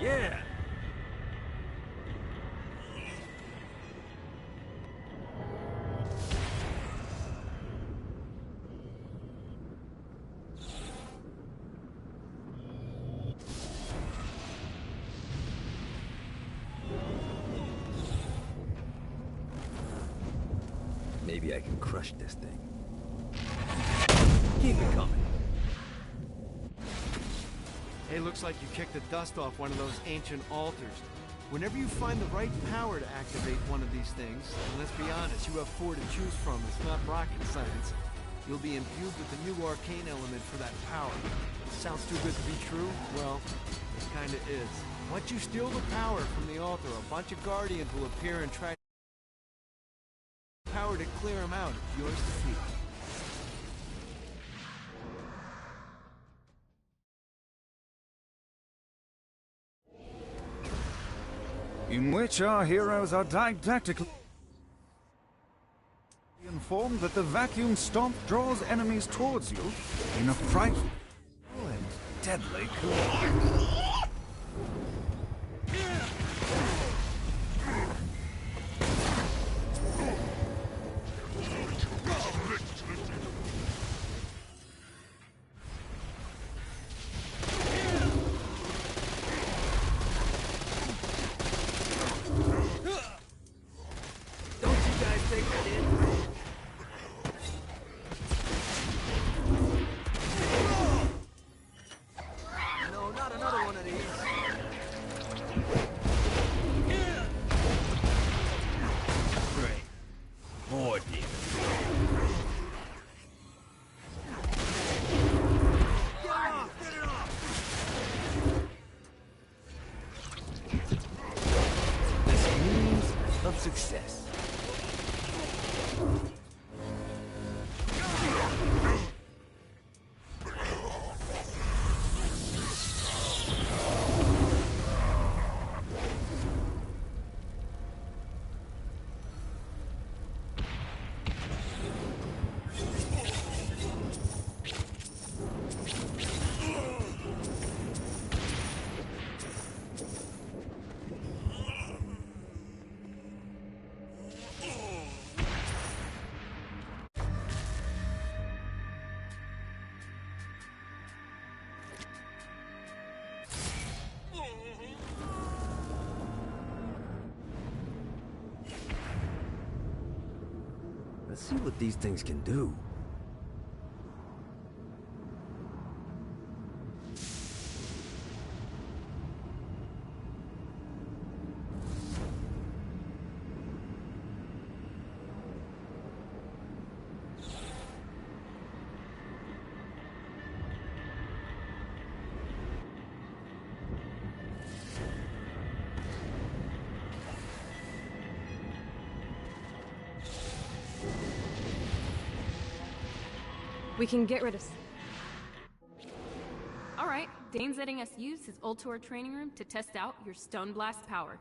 Yeah! Maybe I can crush this thing. Keep it coming. Hey, looks like you kicked the dust off one of those ancient altars. Whenever you find the right power to activate one of these things, and let's be honest, you have 4 to choose from, it's not rocket science, you'll be imbued with the new arcane element for that power. Sounds too good to be true? Well, it kinda is. Once you steal the power from the altar, a bunch of Guardians will appear and try power to clear them out. It's yours to keep. In which our heroes are didactically informed that the vacuum stomp draws enemies towards you in a frightful and deadly collision. Success. Let's see what these things can do. We can get rid of... Alright, Dane's letting us use his Ultor training room to test out your Stone Blast power.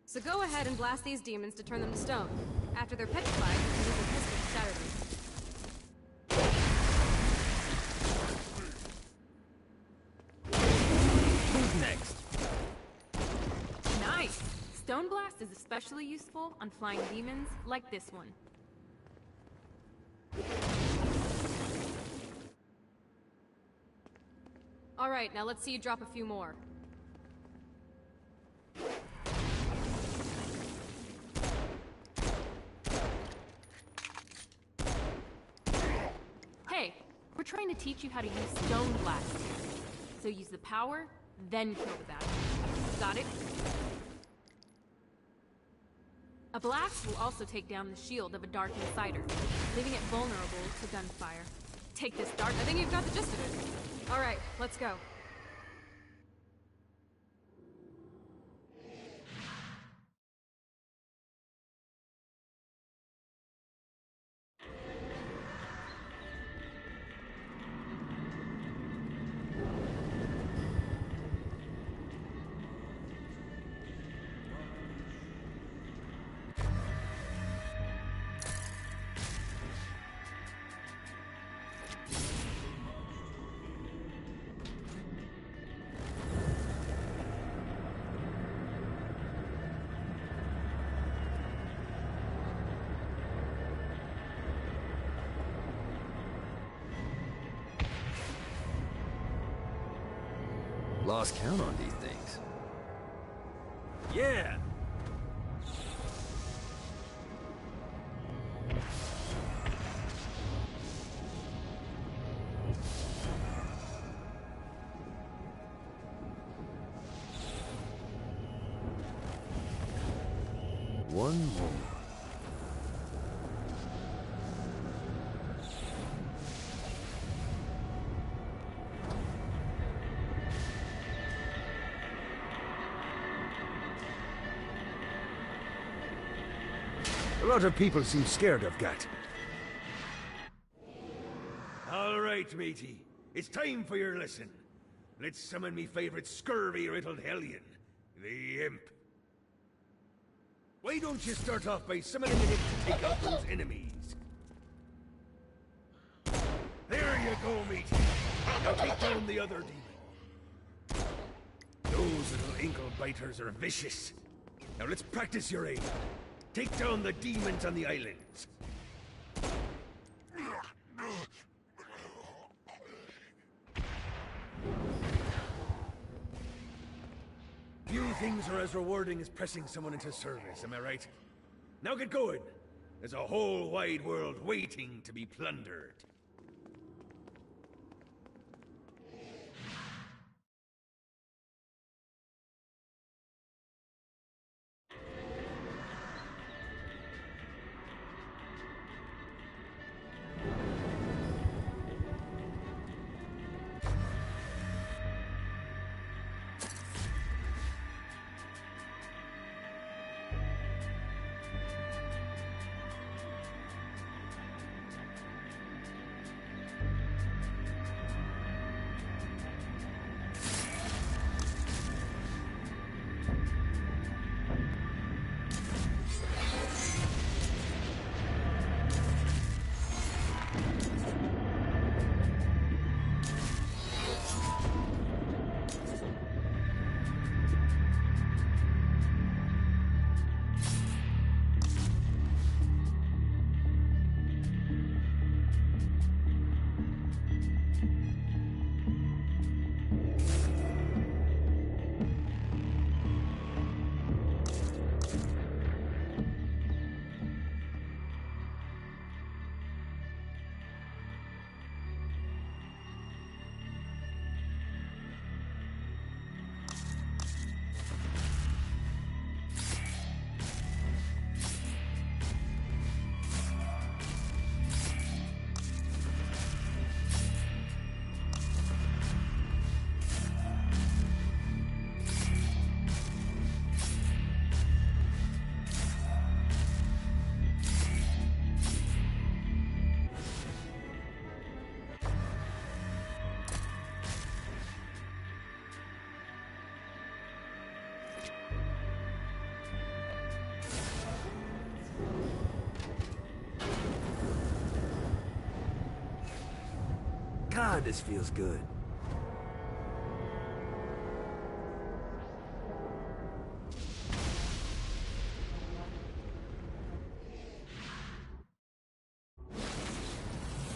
So go ahead and blast these demons to turn them to stone. After they're petrified, you can use a pistol to shatter them. Who's next? Nice! Stone Blast is especially useful on flying demons like this one. Alright, now let's see you drop a few more. Hey, we're trying to teach you how to use Stone Blast. So use the power, then kill the bad guy. Got it? A blast will also take down the shield of a Dark Insider, leaving it vulnerable to gunfire. Take this, Dark. I think you've got the gist of it. Alright, let's go. lost count on these things. Yeah! One more. A lot of people seem scared of Gat. All right, matey. It's time for your lesson. Let's summon me favorite scurvy-riddled hellion, the Imp. Why don't you start off by summoning an Imp to take out those enemies? There you go, matey. Now take down the other demon. Those little ankle biters are vicious. Now let's practice your aim. Take down the demons on the islands. Few things are as rewarding as pressing someone into service, am I right? Now get going. There's a whole wide world waiting to be plundered. God, this feels good.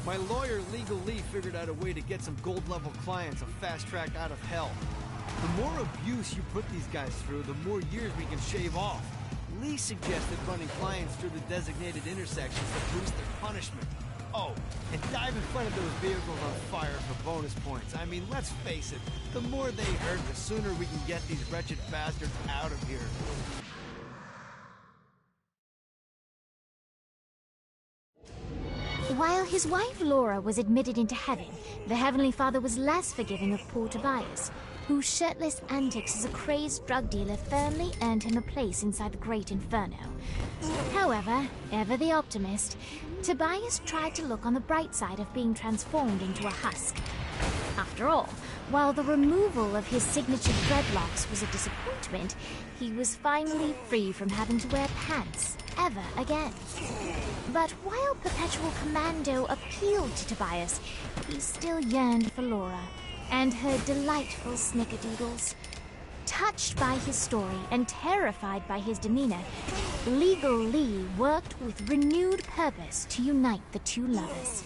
My lawyer, Legal Lee, figured out a way to get some gold-level clients a fast track out of hell. The more abuse you put these guys through, the more years we can shave off. Lee suggested running clients through the designated intersections to boost their punishment. Oh, and dive in front of those vehicles on fire for bonus points. I mean, let's face it, the more they hurt, the sooner we can get these wretched bastards out of here. While his wife Laura was admitted into heaven, the Heavenly Father was less forgiving of poor Tobias, whose shirtless antics as a crazed drug dealer firmly earned him a place inside the Great Inferno. However, ever the optimist, Tobias tried to look on the bright side of being transformed into a husk. After all, while the removal of his signature dreadlocks was a disappointment, he was finally free from having to wear pants ever again. But while Perpetual Commando appealed to Tobias, he still yearned for Laura and her delightful snickerdoodles. Touched by his story and terrified by his demeanor, Legal Lee worked with renewed purpose to unite the two lovers.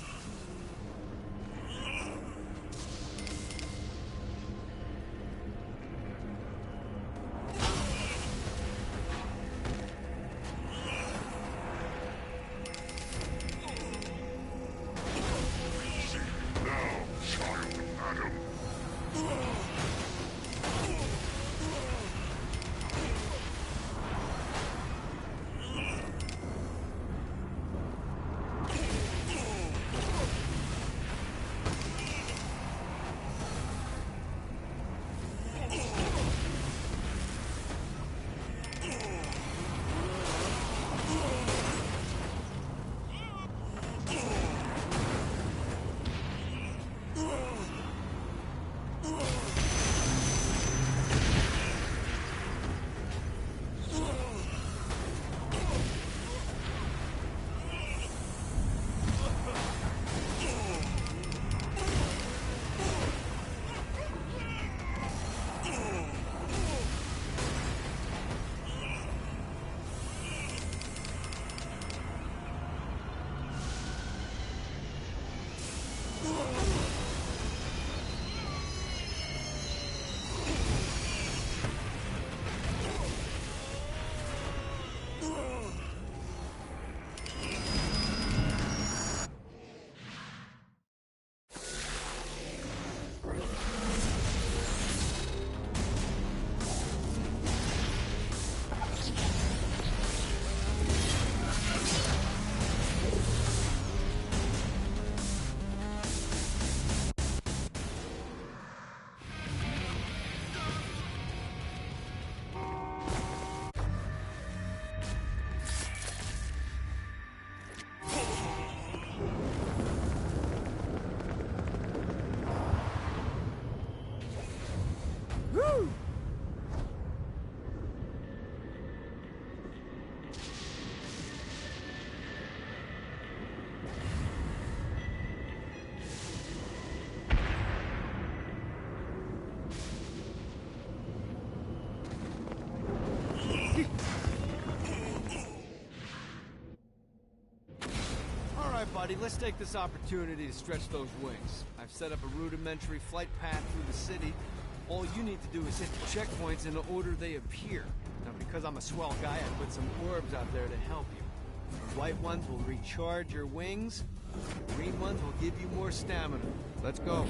everybody, let's take this opportunity to stretch those wings. I've set up a rudimentary flight path through the city. All you need to do is hit the checkpoints in the order they appear. Now, because I'm a swell guy, I put some orbs out there to help you. The white ones will recharge your wings. The green ones will give you more stamina. Let's go.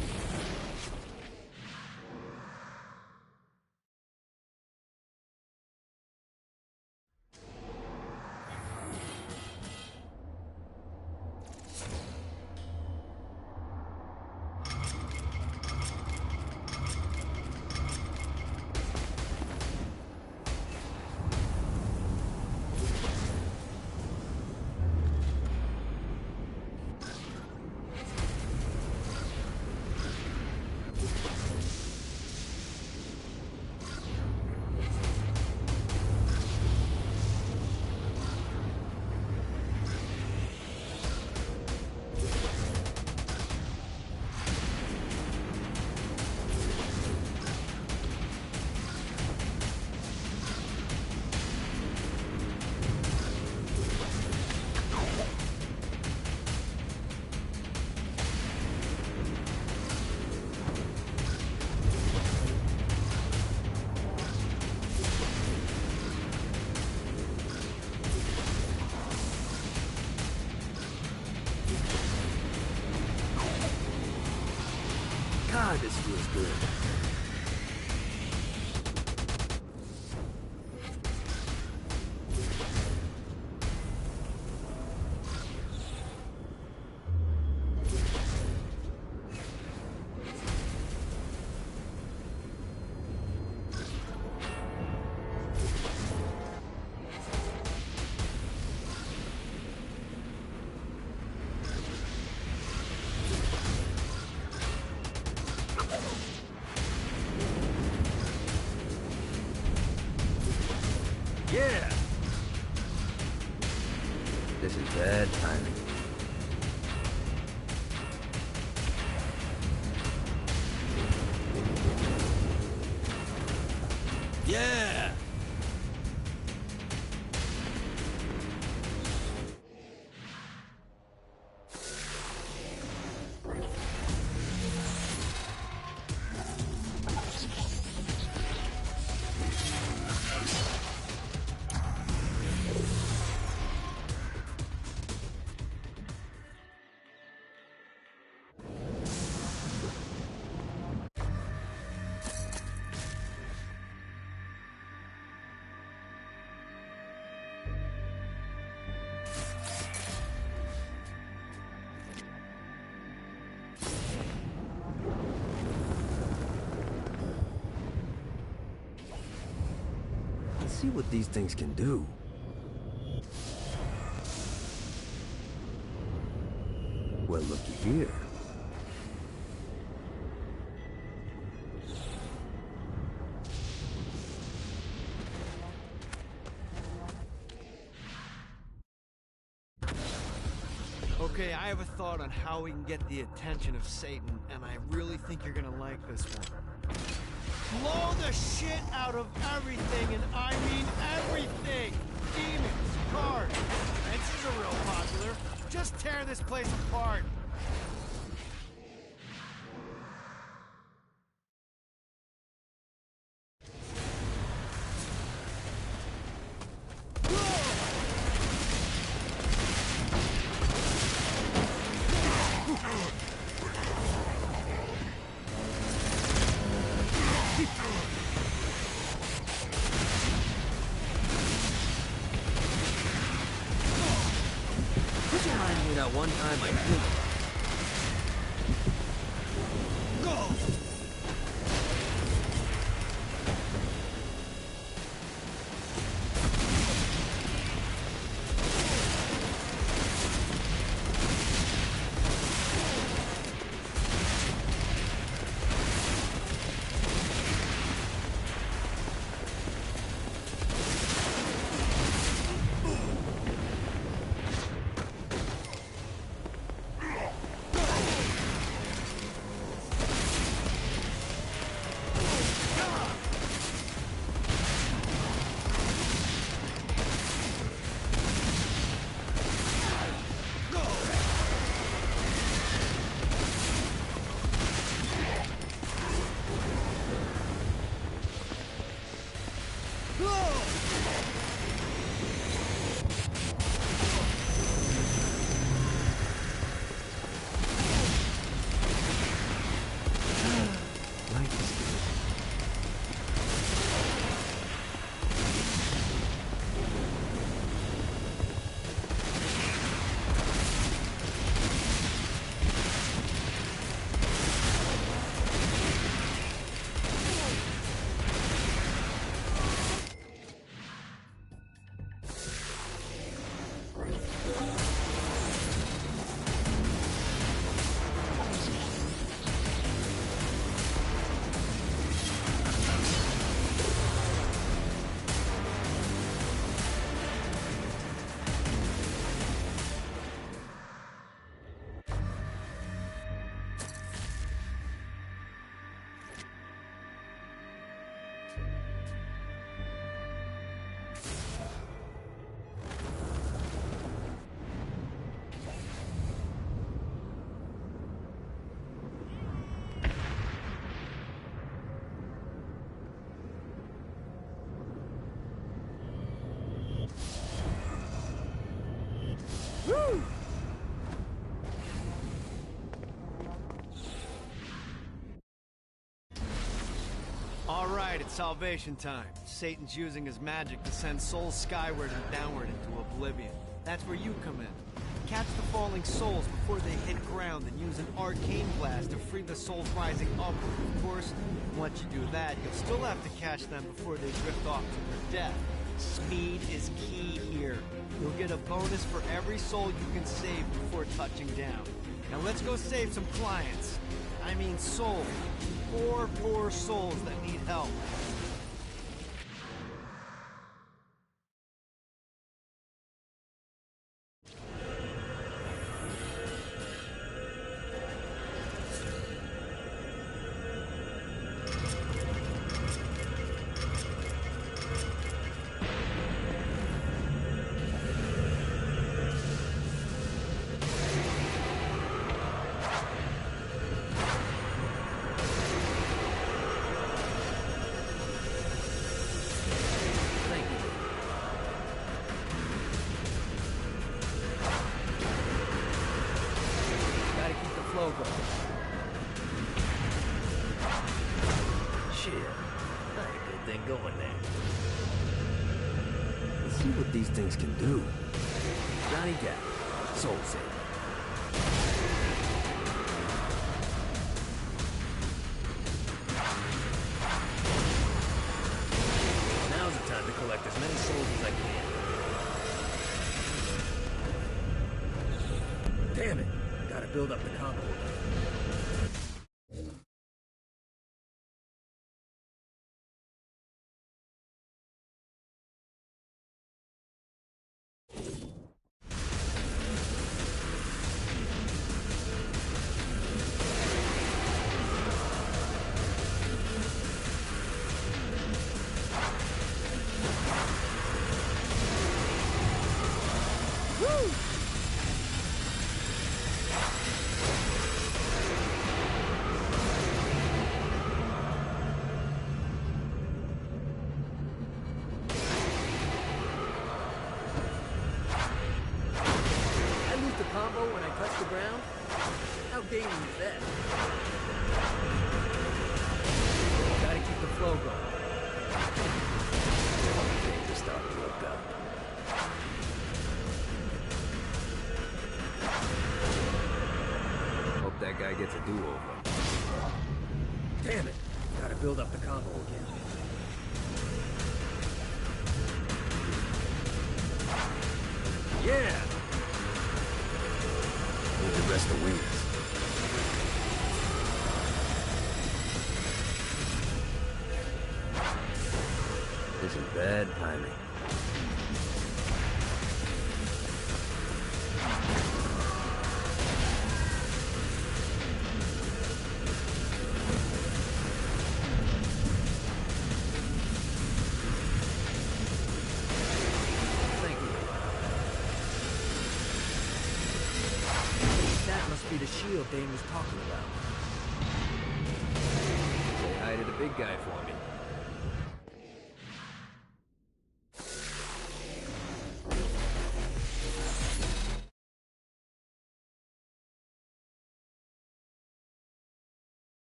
God, this feels good. Yeah! This is bad timing. Yeah! Let's see what these things can do. Well, looky here. Okay, I have a thought on how we can get the attention of Satan, and I really think you're gonna like this one. Blow the shit out of everything, and I mean everything! Demons, guards, fences are real popular. Just tear this place apart. This reminds me of that one time I killed Life is good. All right, it's salvation time. Satan's using his magic to send souls skyward and downward into oblivion. That's where you come in. Catch the falling souls before they hit ground and use an arcane blast to free the souls rising upward. Of course, once you do that, you'll still have to catch them before they drift off to their death. Speed is key here. You'll get a bonus for every soul you can save before touching down. Now let's go save some clients. I mean souls. Poor souls that need help. Shit, not a good thing going there. Let's see what these things can do. Johnny Gat, Soul Saver. Now's the time to collect as many souls as I can. Damn it, gotta build up the combo. Combo when I touch the ground? How dating is that? Gotta keep the flow going. Things are starting to look up. Hope that guy gets a do-over. Damn it! Gotta build up the combo again. Yeah! Need to rest the wings. Isn't bad timing. Be the shield Dane was talking about. Say hi to the big guy for me.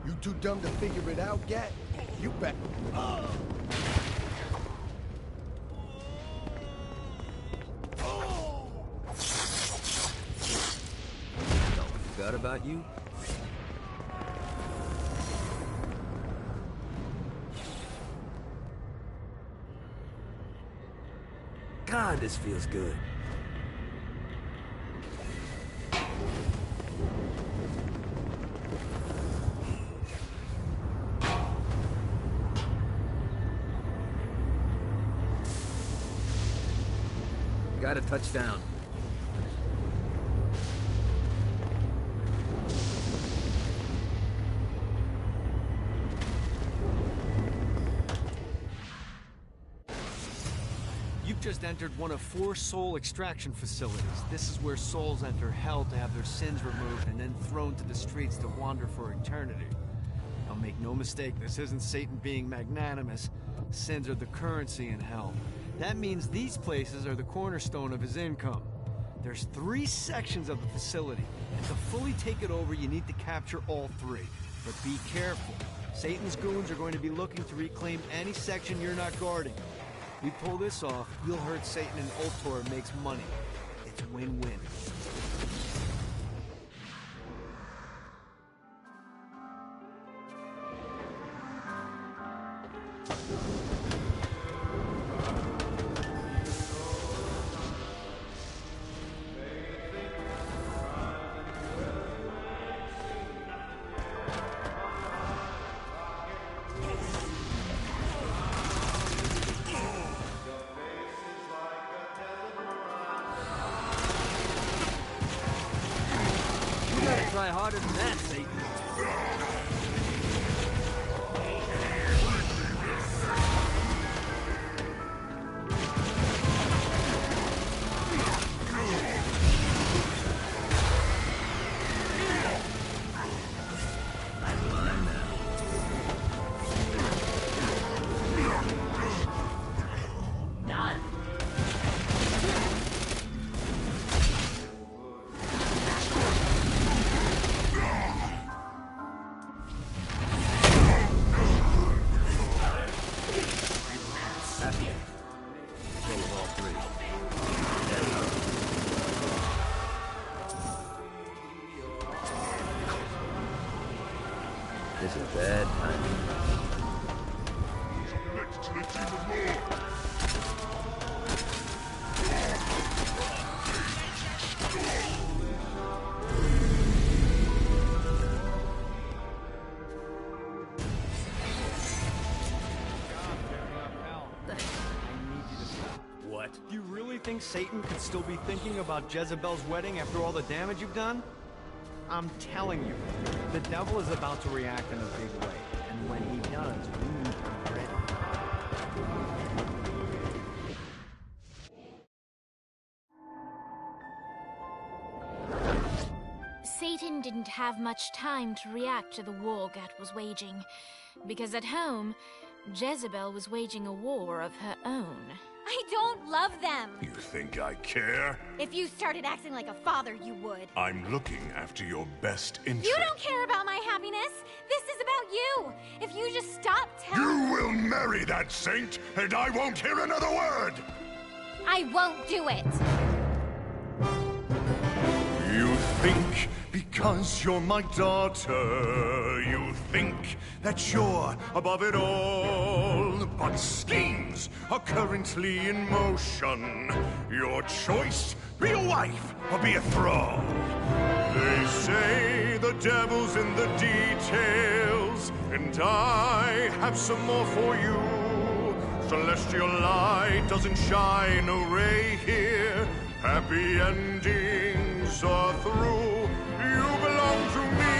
You too dumb to figure it out, Gat? You bet. Forgot about you? God, this feels good. Got a touchdown. You've just entered one of 4 soul extraction facilities. This is where souls enter hell to have their sins removed and then thrown to the streets to wander for eternity. Now make no mistake, this isn't Satan being magnanimous. Sins are the currency in hell. That means these places are the cornerstone of his income. There's 3 sections of the facility, and to fully take it over, you need to capture all 3. But be careful. Satan's goons are going to be looking to reclaim any section you're not guarding. If we pull this off, you'll hurt Satan and Ultor makes money. It's win-win. Try harder than that, Satan. This is bad timing. What? You really think Satan could still be thinking about Jezebel's wedding after all the damage you've done? I'm telling you, the devil is about to react in a big way, and when he does, we need to be ready. Satan didn't have much time to react to the war Gat was waging, because at home, Jezebel was waging a war of her own. I don't love them! You think I care? If you started acting like a father, you would. I'm looking after your best interest. You don't care about my happiness! This is about you! If you just stop telling— You will marry that saint, and I won't hear another word! I won't do it! You think because you're my daughter, you think that you're above it all. But schemes are currently in motion. Your choice, be a wife or be a thrall. They say the devil's in the details, and I have some more for you. Celestial light doesn't shine a ray here. Happy endings are through. You belong to me.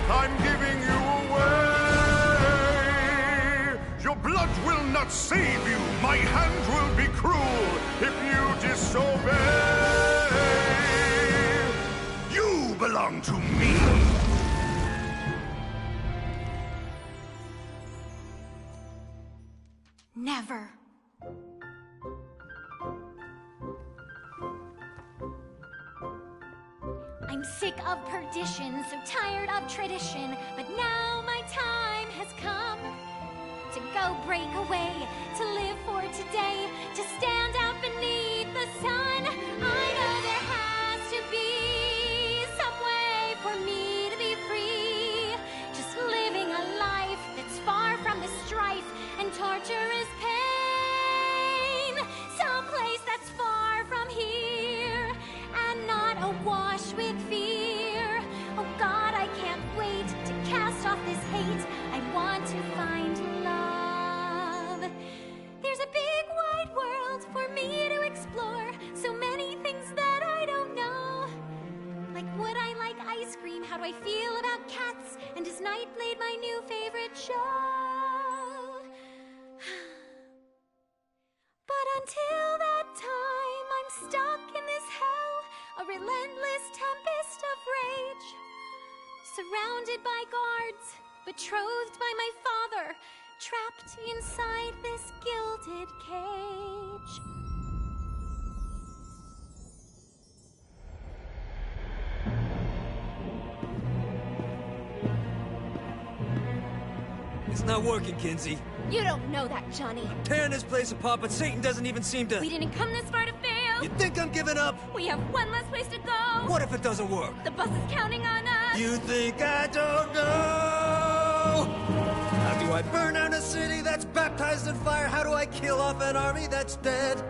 I'm giving you away. Your blood will not save you. My hand will be cruel if you disobey. belong to me! Never. I'm sick of perdition, so tired of tradition, but now my time has come to go break away, to live for today, to stand out beneath the sun. I know there has to be some way for me to be free, just living a life that's far from the strife and torturous pain, someplace that's far from here and not awash with fear. Oh God, I can't wait to cast off this hate. I want to find love. There's a big wide world for me to explore, so many things that I don't know. Like, would I like ice cream? How do I feel about cats? And is Nightblade my new favorite show? But until that time, I'm stuck in this hell, a relentless tempest of rage, surrounded by guards, betrothed by my father, trapped inside this gilded cage. It's not working, Kinzie. You don't know that, Johnny. Tearing this place apart, but Satan doesn't even seem to... We didn't come this far to fail. You think I'm giving up? We have one less place to go. What if it doesn't work? The bus is counting on us. You think I don't know? How do I burn down a city that's baptized in fire? How do I kill off an army that's dead?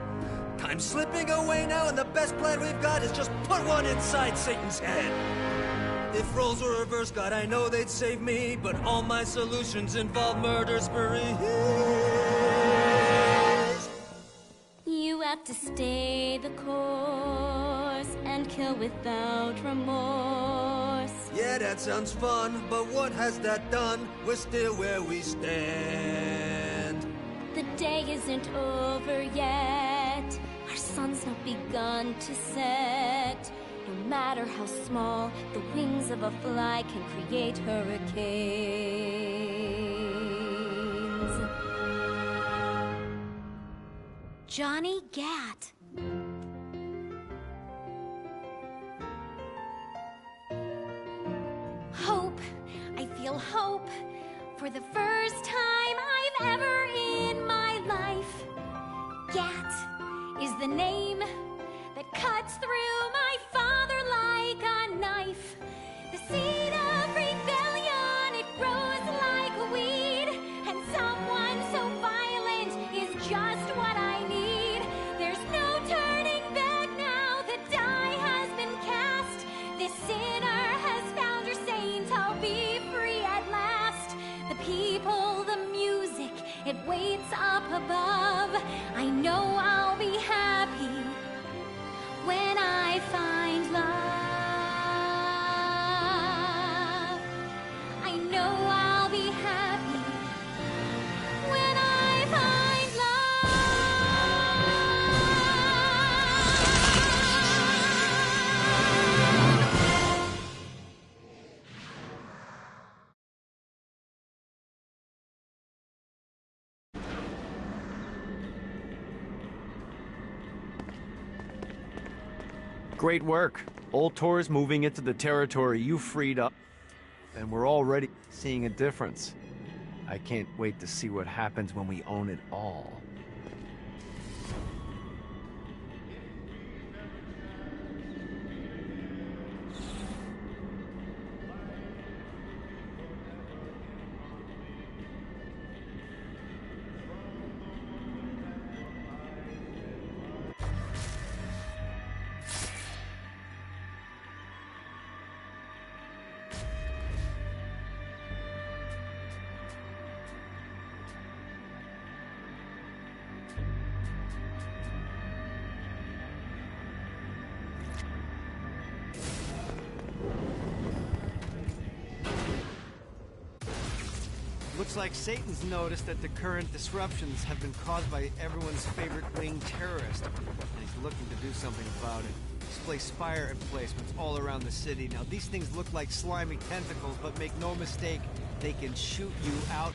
Time's slipping away now, and the best plan we've got is just put one inside Satan's head. If roles were reversed, God, I know they'd save me, but all my solutions involve murder sprees. You have to stay the course and kill without remorse. Yeah, that sounds fun, but what has that done? We're still where we stand. The day isn't over yet. Our sun's not begun to set. No matter how small, the wings of a fly can create hurricanes. Johnny Gat. Hope. I feel hope. For the first time I've ever in my life. Gat is the name that cuts through my father like a knife. The seed of rebellion, it grows like a weed, and someone so violent is just what I need. There's no turning back now, the die has been cast. This sinner has found her saint, I'll be free at last. The people, the music, it waits up above. I know I'll be happy when I find love. I know I'll be happy when I find Great work. Ultor's moving into the territory you freed up, and we're already seeing a difference. I can't wait to see what happens when we own it all. Looks like Satan's noticed that the current disruptions have been caused by everyone's favorite winged terrorist, and he's looking to do something about it. displace fire emplacements all around the city. Now, these things look like slimy tentacles, but make no mistake, they can shoot you out.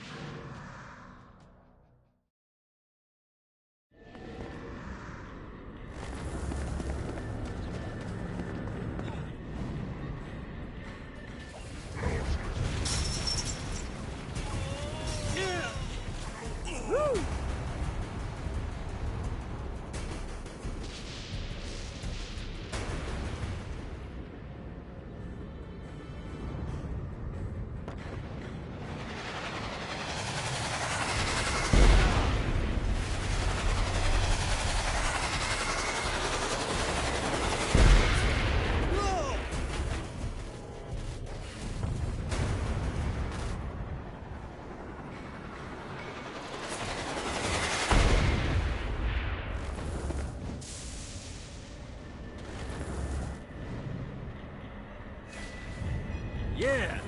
Yeah!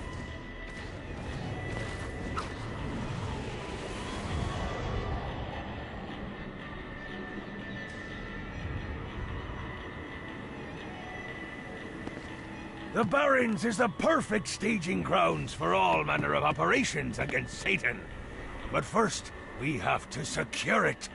The Barrens is the perfect staging grounds for all manner of operations against Satan. But first, we have to secure it.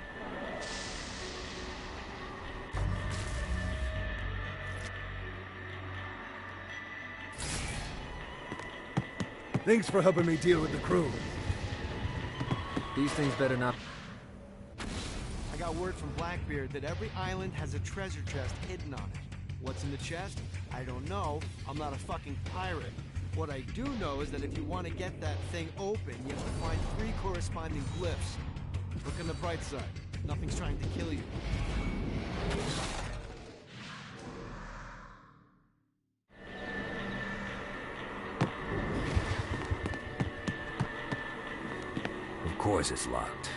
Thanks for helping me deal with the crew. These things better not... I got word from Blackbeard that every island has a treasure chest hidden on it. What's in the chest? I don't know. I'm not a fucking pirate. What I do know is that if you want to get that thing open, you have to find 3 corresponding glyphs. Look on the bright side. Nothing's trying to kill you. Of course it's locked.